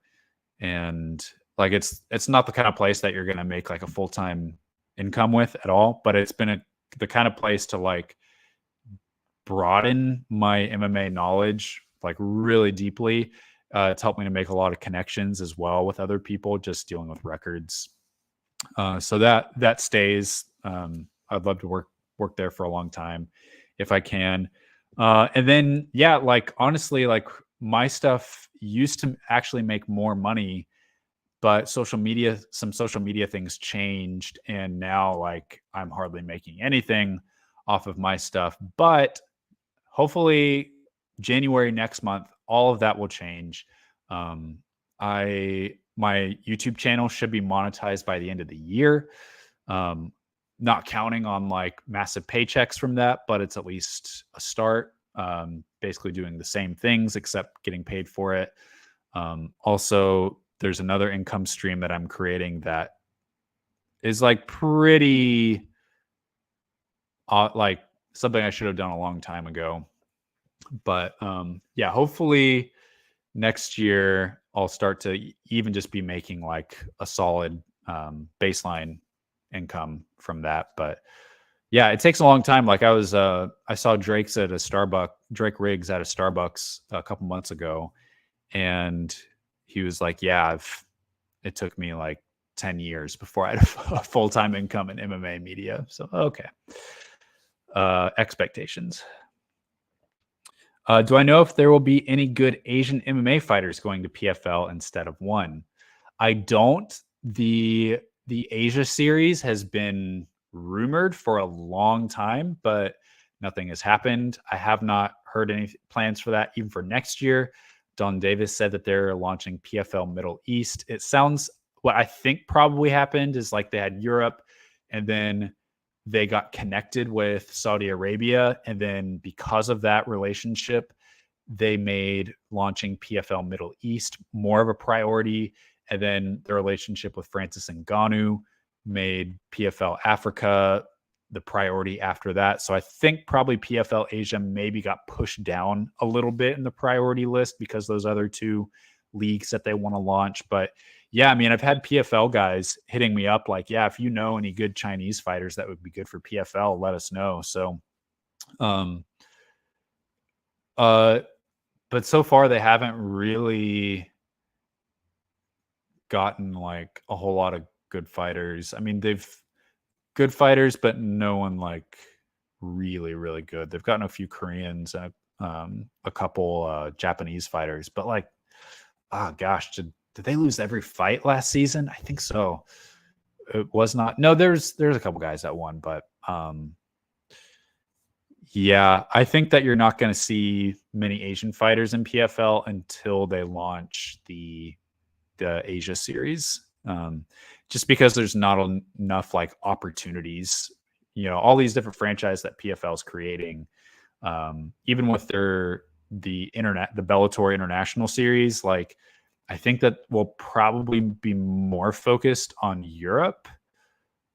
And like, it's not the kind of place that you're going to make like a full-time income with at all, but it's been the kind of place to like broaden my MMA knowledge like really deeply. It's helped me to make a lot of connections as well with other people just dealing with records. So that stays. I'd love to work there for a long time if I can. And then, like, honestly, like my stuff used to actually make more money, but some social media things changed. And now like I'm hardly making anything off of my stuff, but hopefully January next month, all of that will change. My YouTube channel should be monetized by the end of the year. Not counting on like massive paychecks from that, but it's at least a start. Basically doing the same things except getting paid for it. Also, there's another income stream that I'm creating that is like pretty like something I should have done a long time ago. But hopefully next year I'll start to even just be making like a solid baseline income from that. But yeah, it takes a long time. Like I saw Drake Riggs at a Starbucks a couple months ago, and he was like, it took me like 10 years before I had a full-time income in MMA media. So, okay. Expectations. Do I know if there will be any good Asian MMA fighters going to PFL instead of one? I don't. The Asia series has been rumored for a long time, but nothing has happened. I have not heard any plans for that, even for next year. Don Davis said that they're launching PFL Middle East. It sounds, what I think probably happened is like they had Europe, and then they got connected with Saudi Arabia. And then because of that relationship, they made launching PFL Middle East more of a priority. And then the relationship with Francis Ngannou made PFL Africa the priority after that. So I think probably PFL Asia maybe got pushed down a little bit in the priority list because those other 2 leagues that they want to launch. But yeah, I mean, I've had PFL guys hitting me up like, if you know any good Chinese fighters that would be good for PFL, let us know. So, but so far they haven't really gotten like a whole lot of good fighters. I mean, they've good fighters, but no one like really, really good. They've gotten a few Koreans. a couple Japanese fighters, but like, oh gosh, did they lose every fight last season? I think so. It was not. No, there's a couple guys that won, but yeah, I think that you're not going to see many Asian fighters in PFL until they launch the Asia series. Just because there's not enough like opportunities, all these different franchises that PFL is creating, even with the Bellator International Series, like I think that will probably be more focused on Europe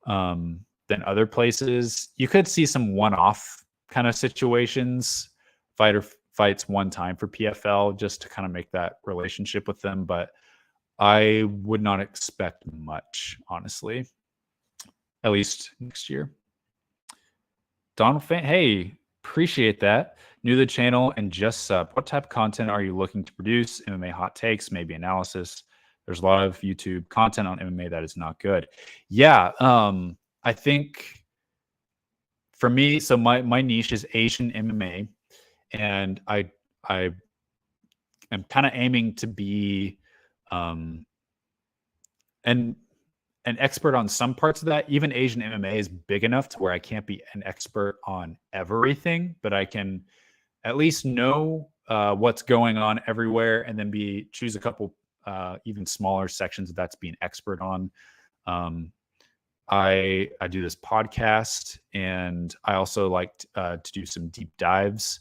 than other places. You could see some one-off kind of situations, fighter fights one time for PFL just to kind of make that relationship with them, but I would not expect much, honestly, at least next year. Donald Fan, hey, appreciate that. New to the channel and just sub. What type of content are you looking to produce? MMA hot takes, maybe analysis. There's a lot of YouTube content on MMA that is not good. Yeah, I think for me, so my niche is Asian MMA, and I am kind of aiming to be an expert on some parts of that. Even Asian MMA is big enough to where I can't be an expert on everything, but I can at least know what's going on everywhere, and then choose a couple even smaller sections that's being expert on. I do this podcast, and I also like to do some deep dives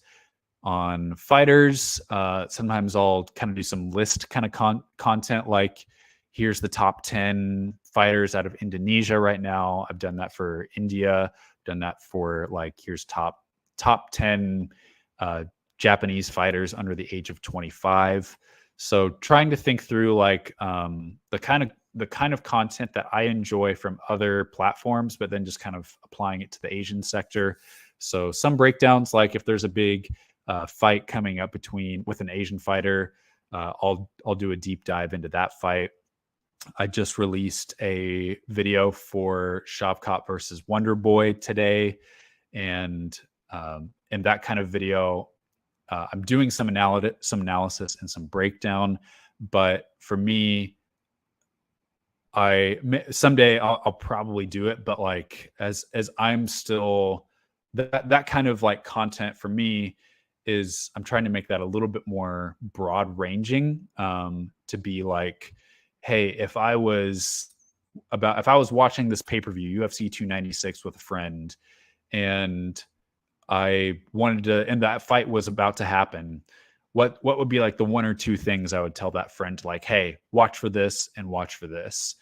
on fighters. Sometimes I'll kind of do some list kind of content, like here's the top 10 fighters out of Indonesia right now. I've done that for India, done that for like, here's top 10 Japanese fighters under the age of 25. So trying to think through like the kind of content that I enjoy from other platforms, but then just kind of applying it to the Asian sector. So some breakdowns, like if there's a big fight coming up with an Asian fighter, I'll do a deep dive into that fight. I just released a video for Shavkat versus Wonder Boy today, and in that kind of video, I'm doing some analysis and some breakdown. But for me, someday I'll probably do it. But like as I'm still that kind of like content for me is I'm trying to make that a little bit more broad ranging, to be like, hey, if I was watching this pay-per-view UFC 296 with a friend, and I wanted to, and that fight was about to happen, what would be like the one or two things I would tell that friend, like, hey, watch for this and watch for this.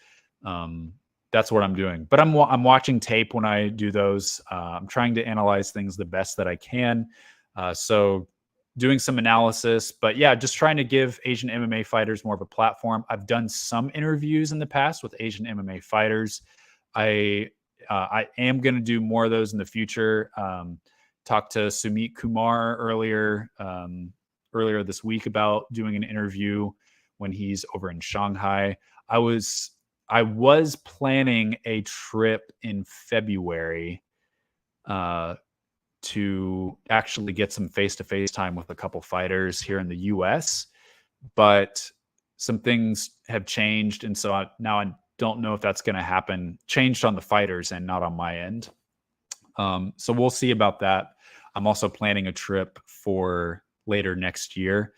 That's what I'm doing. But I'm watching tape when I do those. I'm trying to analyze things the best that I can. So doing some analysis, but yeah, just trying to give Asian MMA fighters more of a platform. I've done some interviews in the past with Asian MMA fighters. I am going to do more of those in the future. Talked to Sumit Kumar earlier this week about doing an interview when he's over in Shanghai. I was planning a trip in February to actually get some face-to-face time with a couple fighters here in the US, but some things have changed. And so now I don't know if that's going to happen, changed on the fighters and not on my end. So we'll see about that. I'm also planning a trip for later next year,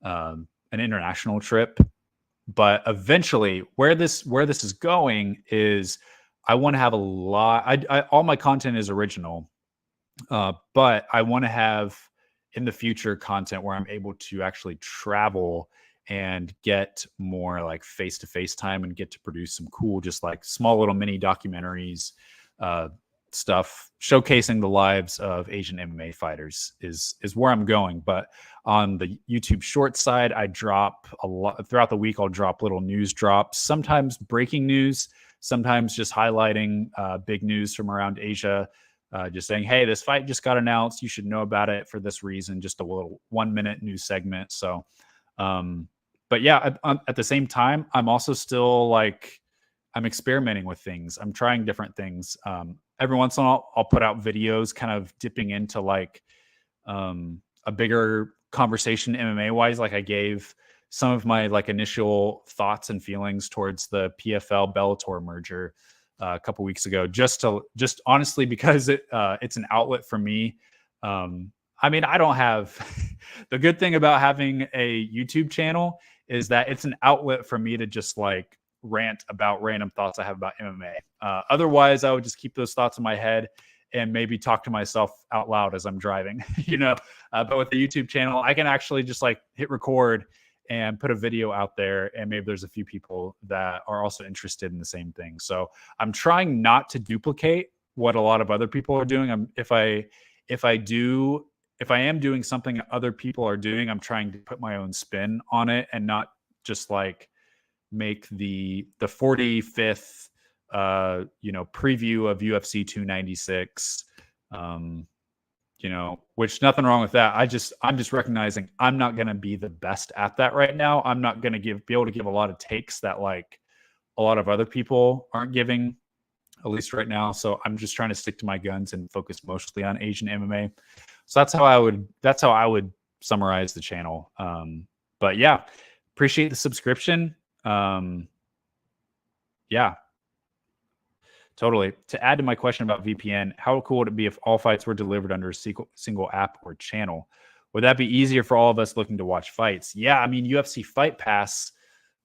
an international trip. But eventually, where this is going is, I want to have a lot. All my content is original, but I want to have in the future content where I'm able to actually travel and get more like face-to-face time and get to produce some cool, just like small little mini documentaries, stuff showcasing the lives of Asian MMA fighters is where I'm going. But on the YouTube short side, I drop a lot throughout the week. I'll drop little news drops, sometimes breaking news, sometimes just highlighting big news from around Asia, just saying, hey, this fight just got announced, you should know about it for this reason, just a little 1-minute news segment. So but yeah, at the same time, I'm also still like, I'm experimenting with things. I'm trying different things. Every once in a while, I'll put out videos kind of dipping into like a bigger conversation MMA wise. Like I gave some of my like initial thoughts and feelings towards the PFL Bellator merger a couple weeks ago, just honestly because it's an outlet for me. I mean, I don't have the good thing about having a YouTube channel is that it's an outlet for me to just like rant about random thoughts I have about MMA. Otherwise, I would just keep those thoughts in my head and maybe talk to myself out loud as I'm driving, but with the YouTube channel, I can actually just like hit record and put a video out there, and maybe there's a few people that are also interested in the same thing. So I'm trying not to duplicate what a lot of other people are doing. If I am doing something other people are doing, I'm trying to put my own spin on it and not just like make the 45th preview of UFC 296. Which nothing wrong with that. I'm just recognizing I'm not going to be the best at that right now. I'm not going to be able to give a lot of takes that like a lot of other people aren't giving, at least right now. So I'm just trying to stick to my guns and focus mostly on Asian MMA. So that's how I would summarize the channel. But yeah, appreciate the subscription. Yeah, totally. To add to my question about VPN, how cool would it be if all fights were delivered under a single app or channel? Would that be easier for all of us looking to watch fights? Yeah, I mean, UFC Fight Pass,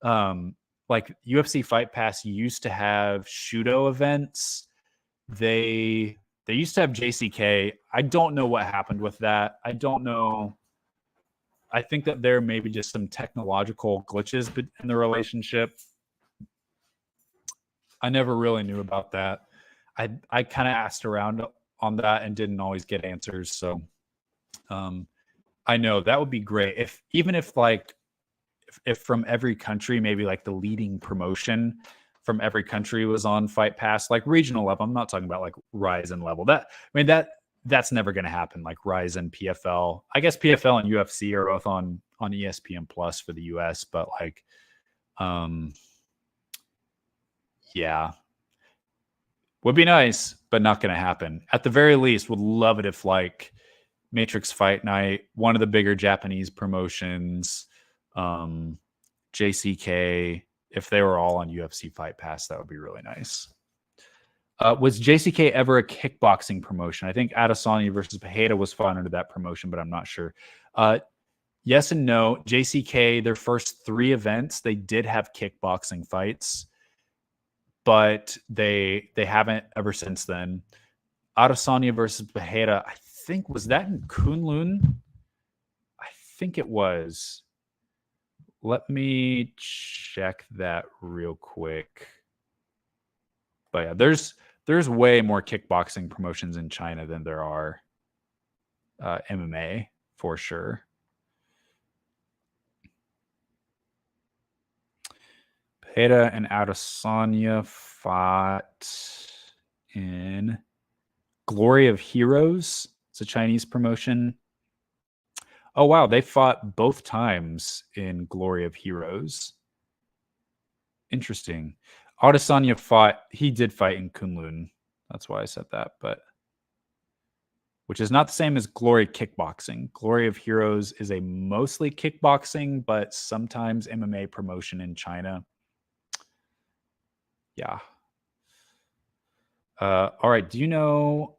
like UFC Fight Pass used to have Shooto events. They used to have JCK. I don't know what happened with that. I don't know. I think that there may be just some technological glitches in the relationship. I never really knew about that. I kind of asked around on that and didn't always get answers. So I know that would be great if from every country, maybe like the leading promotion from every country was on Fight Pass, like regional level. I'm not talking about like Ryzen level. That's never going to happen. Like Ryzen, PFL. I guess PFL and UFC are both on ESPN Plus for the US, but like, yeah, would be nice, but not going to happen. At the very least, would love it if like Matrix Fight Night, one of the bigger Japanese promotions, JCK, if they were all on UFC Fight Pass, that would be really nice. Was JCK ever a kickboxing promotion? I think Adesanya versus Pereira was fought under that promotion, but I'm not sure. Yes and no. JCK, their first 3 events, they did have kickboxing fights, but they haven't ever since then. Adesanya versus Pereira, I think, was that in Kunlun? I think it was. Let me check that real quick. But yeah, there's way more kickboxing promotions in China than there are MMA for sure. Pereira and Adesanya fought in Glory of Heroes. It's a Chinese promotion. Oh, wow. They fought both times in Glory of Heroes. Interesting. Adesanya did fight in Kunlun. That's why I said that, but which is not the same as Glory Kickboxing. Glory of Heroes is a mostly kickboxing, but sometimes MMA promotion in China. Yeah. All right. Do you know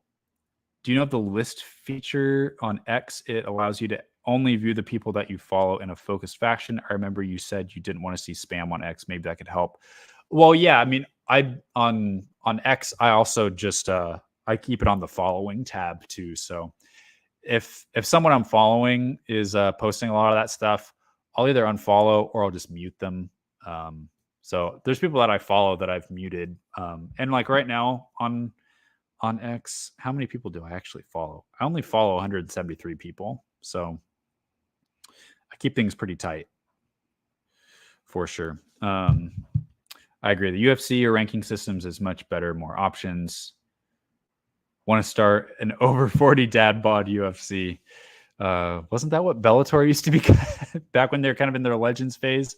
the list feature on X? It allows you to only view the people that you follow in a focused fashion. I remember you said you didn't want to see spam on X. Maybe that could help. Well, yeah. I mean, on X, I also just I keep it on the following tab too. So if someone I'm following is posting a lot of that stuff, I'll either unfollow or I'll just mute them. So there's people that I follow that I've muted. And like right now on X, how many people do I actually follow? I only follow 173 people. So I keep things pretty tight for sure. I agree. The UFC or ranking systems is much better, more options. Want to start an over 40 dad bod UFC. Wasn't that what Bellator used to be back when they're kind of in their legends phase?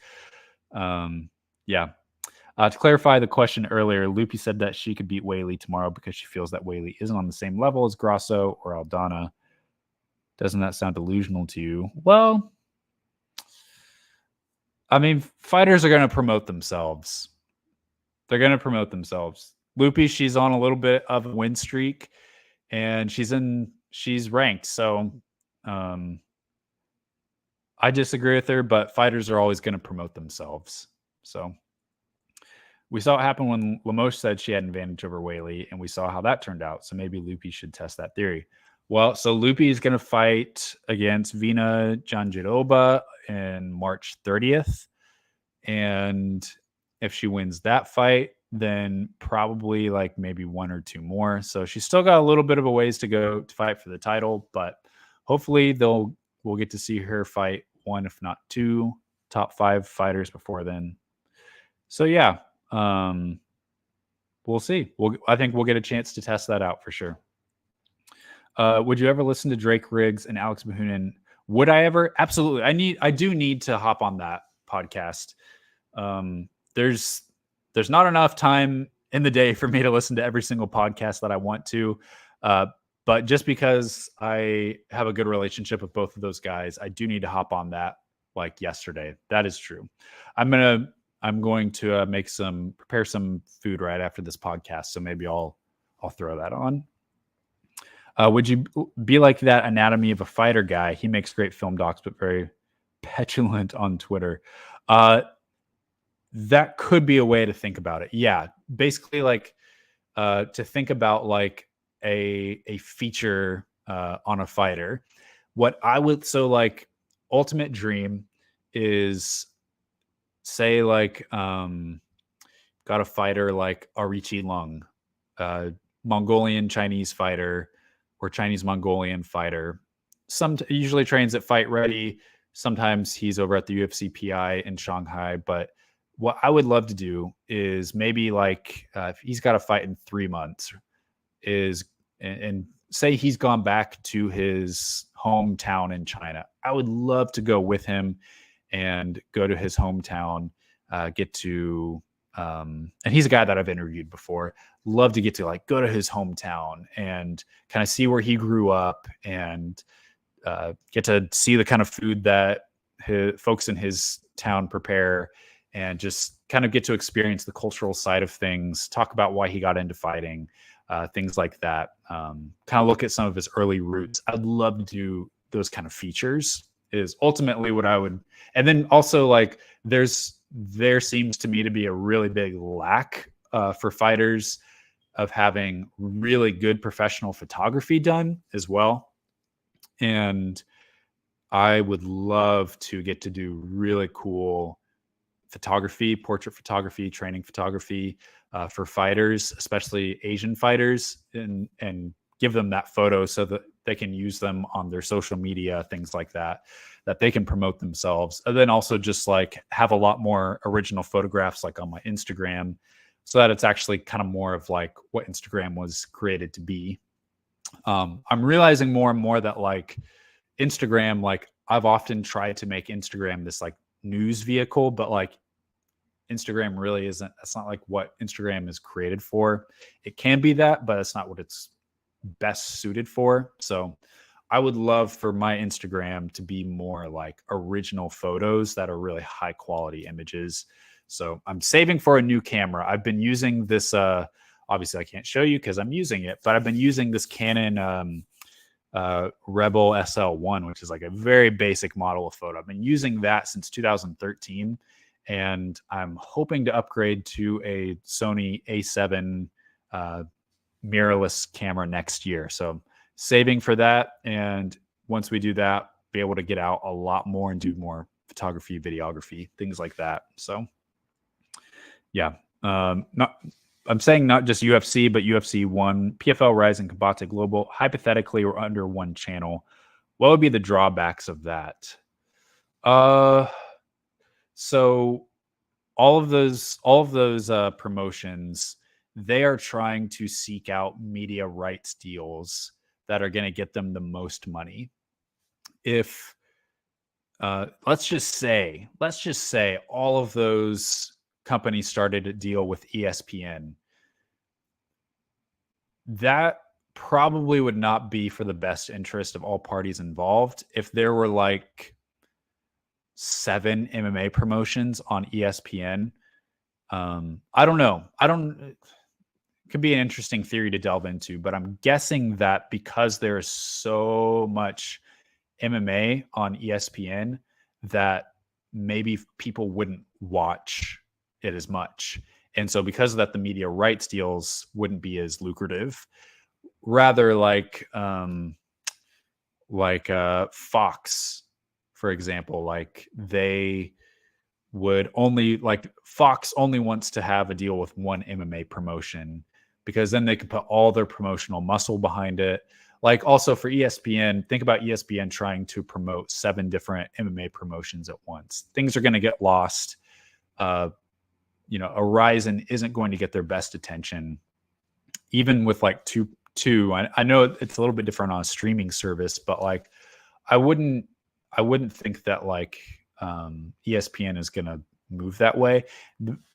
Yeah. To clarify the question earlier, Loopy said that she could beat Whaley tomorrow because she feels that Whaley isn't on the same level as Grasso or Aldana. Doesn't that sound delusional to you? Well, I mean, fighters are going to promote themselves. They're going to promote themselves. Loopy, she's on a little bit of a win streak, and she's ranked. So I disagree with her, but fighters are always going to promote themselves. So we saw it happen when Limoges said she had an advantage over Whaley, and we saw how that turned out. So maybe Loopy should test that theory. Well, so Loopy is going to fight against Vina Jandiroba in March 30th. And if she wins that fight, then probably like maybe one or two more. So she's still got a little bit of a ways to go to fight for the title, but hopefully we'll get to see her fight one, if not two, top 5 fighters before then. So yeah, we'll see. I think we'll get a chance to test that out for sure. Would you ever listen to Drake Riggs and Alex Mahunin? Would I ever? Absolutely. I do need to hop on that podcast. There's not enough time in the day for me to listen to every single podcast that I want to. But just because I have a good relationship with both of those guys, I do need to hop on that like yesterday. That is true. I'm going to prepare some food right after this podcast. So maybe I'll throw that on. Would you be like that Anatomy of a Fighter guy? He makes great film docs, but very petulant on Twitter. That could be a way to think about it. Yeah. Basically like, to think about like a feature, on a fighter. What I would, so like ultimate dream is say like, got a fighter like Arichi Lung, Mongolian Chinese fighter or Chinese Mongolian fighter. Usually trains at Fight Ready. Sometimes he's over at the UFC PI in Shanghai, but what I would love to do is maybe like if he's got a fight in 3 months and say he's gone back to his hometown in China. I would love to go with him and go to his hometown, and he's a guy that I've interviewed before. Love to get to like go to his hometown and kind of see where he grew up and get to see the kind of food that folks in his town prepare and just kind of get to experience the cultural side of things, talk about why he got into fighting, things like that. Kind of look at some of his early roots. I'd love to do those kind of features is ultimately what I would. And then also like there seems to me to be a really big lack for fighters of having really good professional photography done as well. And I would love to get to do really cool photography, portrait photography, training photography for fighters, especially Asian fighters, and give them that photo so that they can use them on their social media, things like that they can promote themselves. And then also just like have a lot more original photographs like on my Instagram so that it's actually kind of more of like what Instagram was created to be. I'm realizing more and more that like Instagram, like I've often tried to make Instagram this like news vehicle, but like Instagram really isn't. That's not like what Instagram is created for. It can be that, but it's not what it's best suited for. So I would love for my Instagram to be more like original photos that are really high quality images. So I'm saving for a new camera. I've been using this, obviously I can't show you because I'm using it, but I've been using this Canon Rebel SL1, which is like a very basic model of photo. I've been using that since 2013, and I'm hoping to upgrade to a Sony A7 mirrorless camera next year. So saving for that, and once we do that, be able to get out a lot more and do more photography, videography, things like that. So yeah, I'm saying not just UFC, but UFC 1, PFL Rise, and Combate Global, hypothetically, are under one channel. What would be the drawbacks of that? So all of those promotions, they are trying to seek out media rights deals that are going to get them the most money. If let's just say all of those companies started a deal with ESPN, that probably would not be for the best interest of all parties involved. If there were like 7 MMA promotions on ESPN, I don't know. It could be an interesting theory to delve into, but I'm guessing that because there is so much MMA on ESPN that maybe people wouldn't watch it as much. And so because of that, the media rights deals wouldn't be as lucrative. Rather like Fox, for example, like they would only like Fox only wants to have a deal with one MMA promotion because then they can put all their promotional muscle behind it. Like also for ESPN, think about ESPN trying to promote 7 different MMA promotions at once. Things are going to get lost. Horizon isn't going to get their best attention, even with like two. I know it's a little bit different on a streaming service, but like I wouldn't think that like ESPN is going to move that way.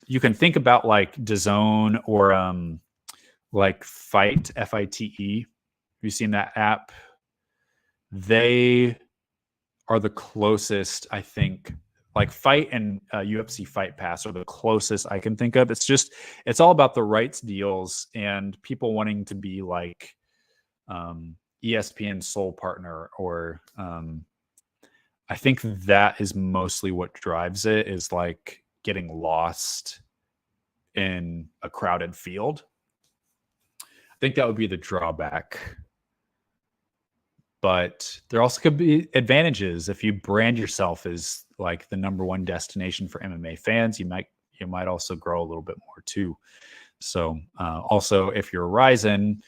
You can think about like DAZN or like Fight, FITE. Have you seen that app? They are the closest, I think. Like Fight and UFC Fight Pass are the closest I can think of. It's all about the rights deals and people wanting to be like ESPN sole partner, or I think that is mostly what drives it, is like getting lost in a crowded field. I think that would be the drawback. But there also could be advantages if you brand yourself as like the #1 destination for MMA fans. You might also grow a little bit more too. So also, if you're Horizon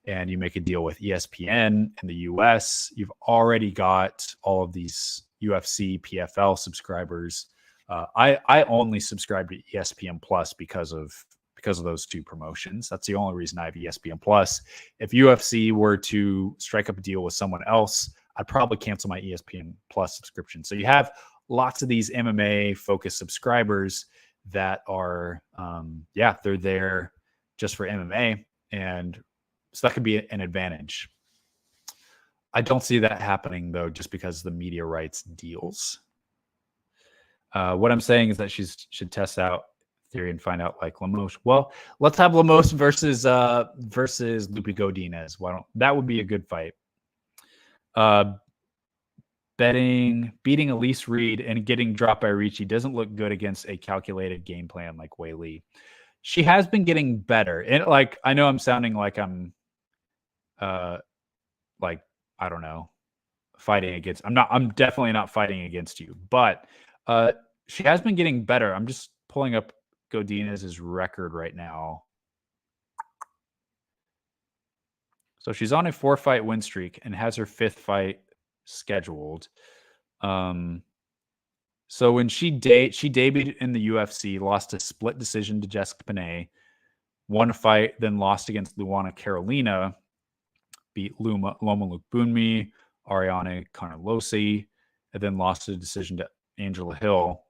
and you make a deal with ESPN in the US, you've already got all of these UFC, PFL subscribers. I only subscribe to ESPN Plus because of those 2 promotions. That's the only reason I have ESPN Plus. If UFC were to strike up a deal with someone else, I'd probably cancel my ESPN Plus subscription. So you have lots of these MMA focused subscribers that are, they're there just for MMA. And so that could be an advantage. I don't see that happening though, just because of the media rights deals. What I'm saying is that she should test out theory and find out like Lemos. Well, let's have Lemos versus Lupi Godinez. That would be a good fight. Beating Elise Reed and getting dropped by Ricci doesn't look good against a calculated game plan like Wei Li. She has been getting better. And like, I know I'm sounding like I'm like, I don't know, I'm definitely not fighting against you, but she has been getting better. I'm just pulling up Godinez's record right now. So she's on a 4-fight win streak and has her 5th fight scheduled. So when she debuted in the UFC, lost a split decision to Jessica Panay, won a fight, then lost against Luana Carolina, beat Loma Lukbunmi, Ariane Carnelosi, and then lost a decision to Angela Hill.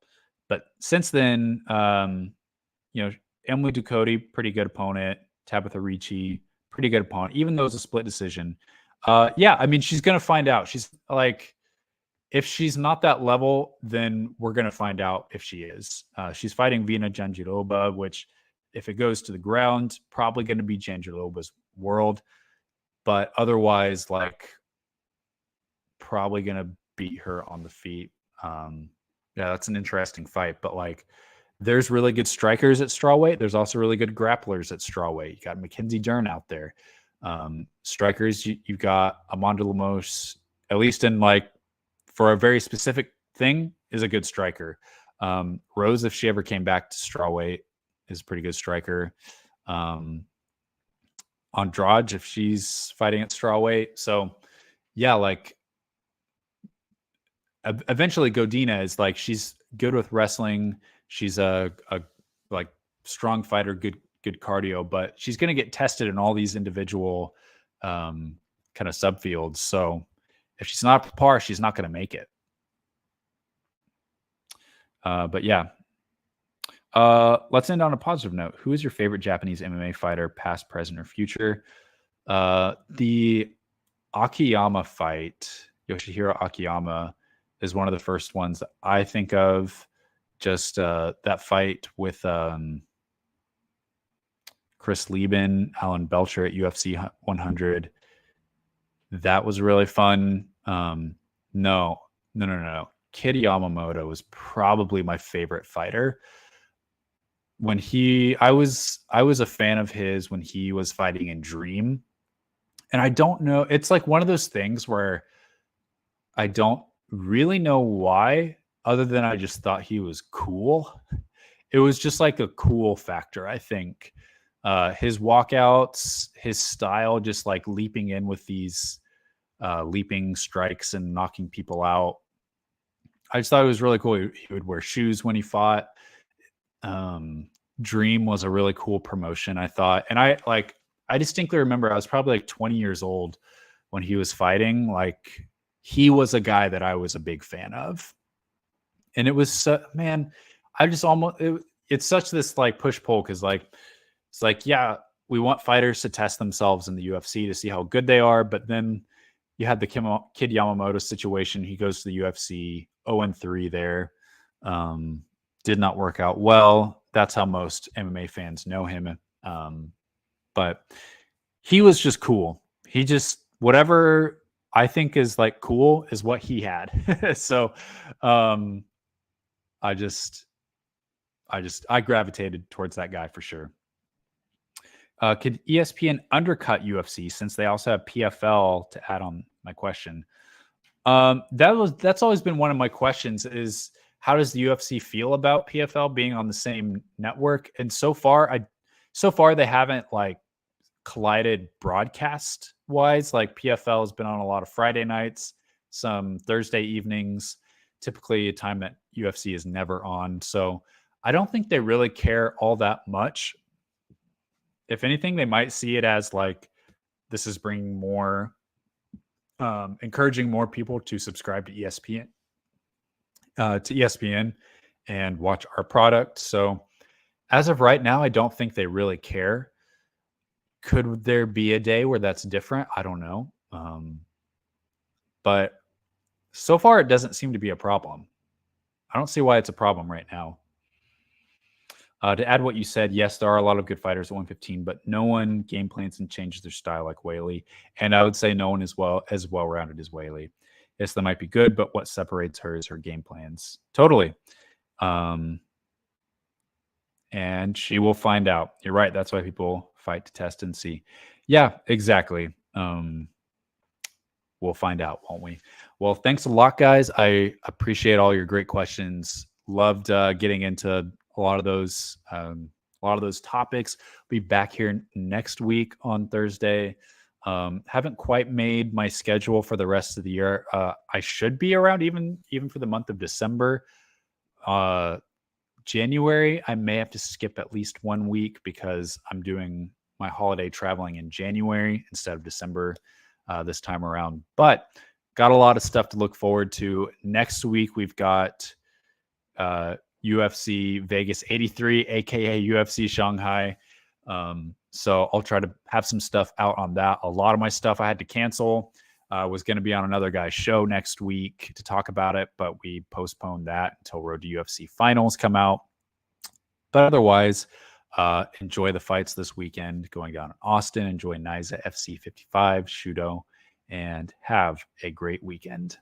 But since then, Emily Ducote, pretty good opponent. Tabitha Ricci, pretty good opponent, even though it's a split decision. I mean, she's going to find out. She's like, if she's not that level, then we're going to find out if she is. She's fighting Vina Jandiroba, which if it goes to the ground, probably going to be Jandiroba's world. But otherwise, like, probably going to beat her on the feet. That's an interesting fight. But, like, there's really good strikers at strawweight. There's also really good grapplers at strawweight. You got Mackenzie Dern out there. Strikers, you've got Amanda Lemos, at least in, like, for a very specific thing, is a good striker. Rose, if she ever came back to strawweight, is a pretty good striker. Andrade, if she's fighting at strawweight. So, yeah, like, eventually Godina is like, she's good with wrestling. She's a like strong fighter, good cardio, but she's going to get tested in all these individual kind of subfields. So if she's not up to par, she's not going to make it. But yeah. Let's end on a positive note. Who is your favorite Japanese MMA fighter, past, present, or future? The Akiyama fight, Yoshihiro Akiyama, is one of the first ones that I think of. Just that fight with Chris Lieben, Alan Belcher at UFC 100. That was really fun. No. Kid Yamamoto was probably my favorite fighter. When I was a fan of his when he was fighting in Dream. And I don't know, it's like one of those things where I don't really know why, other than I just thought he was cool. It was just like a cool factor, I think. His walkouts, his style, just like leaping in with these leaping strikes and knocking people out. I just thought it was really cool. He would wear shoes when he fought. Dream was a really cool promotion, I thought. And I distinctly remember I was probably like 20 years old when he was fighting. Like, he was a guy that I was a big fan of. And it was, man, I just almost, it's such this like push-pull, because like, it's like, yeah, we want fighters to test themselves in the UFC to see how good they are. But then you had the Kid Yamamoto situation. He goes to the UFC 0-3 there. Did not work out well. That's how most MMA fans know him. But he was just cool. He just, whatever I think is like cool is what he had. So I gravitated towards that guy for sure. Could ESPN undercut UFC since they also have PFL, to add on my question? That's always been one of my questions, is how does the UFC feel about PFL being on the same network? And so far they haven't like collided broadcast wise. Like, PFL has been on a lot of Friday nights, some Thursday evenings, typically a time that UFC is never on. So I don't think they really care all that much. If anything, they might see it as like, this is bringing more, encouraging more people to subscribe to ESPN, and watch our product. So as of right now, I don't think they really care. Could there be a day where that's different? I don't know. But so far, it doesn't seem to be a problem. I don't see why it's a problem right now. To add what you said, yes, there are a lot of good fighters at 115, but no one game plans and changes their style like Whaley. And I would say no one is as well-rounded as Whaley. Yes, that might be good, but what separates her is her game plans. Totally. And she will find out. You're right. That's why people fight to test and see. Yeah, exactly. We'll find out, won't we? Well, thanks a lot, guys. I appreciate all your great questions. Loved getting into a lot of those topics. Be back here next week on Thursday. Haven't quite made my schedule for the rest of the year. I should be around even for the month of December. January, I may have to skip at least 1 week because I'm doing my holiday traveling in January instead of December this time around. But got a lot of stuff to look forward to. Next week, we've got UFC Vegas 83, aka UFC Shanghai. So I'll try to have some stuff out on that. A lot of my stuff I had to cancel. Was going to be on another guy's show next week to talk about it, but we postponed that until Road to UFC finals come out. But otherwise, enjoy the fights this weekend going down in Austin. Enjoy Naiza FC 55, Shooto, and have a great weekend.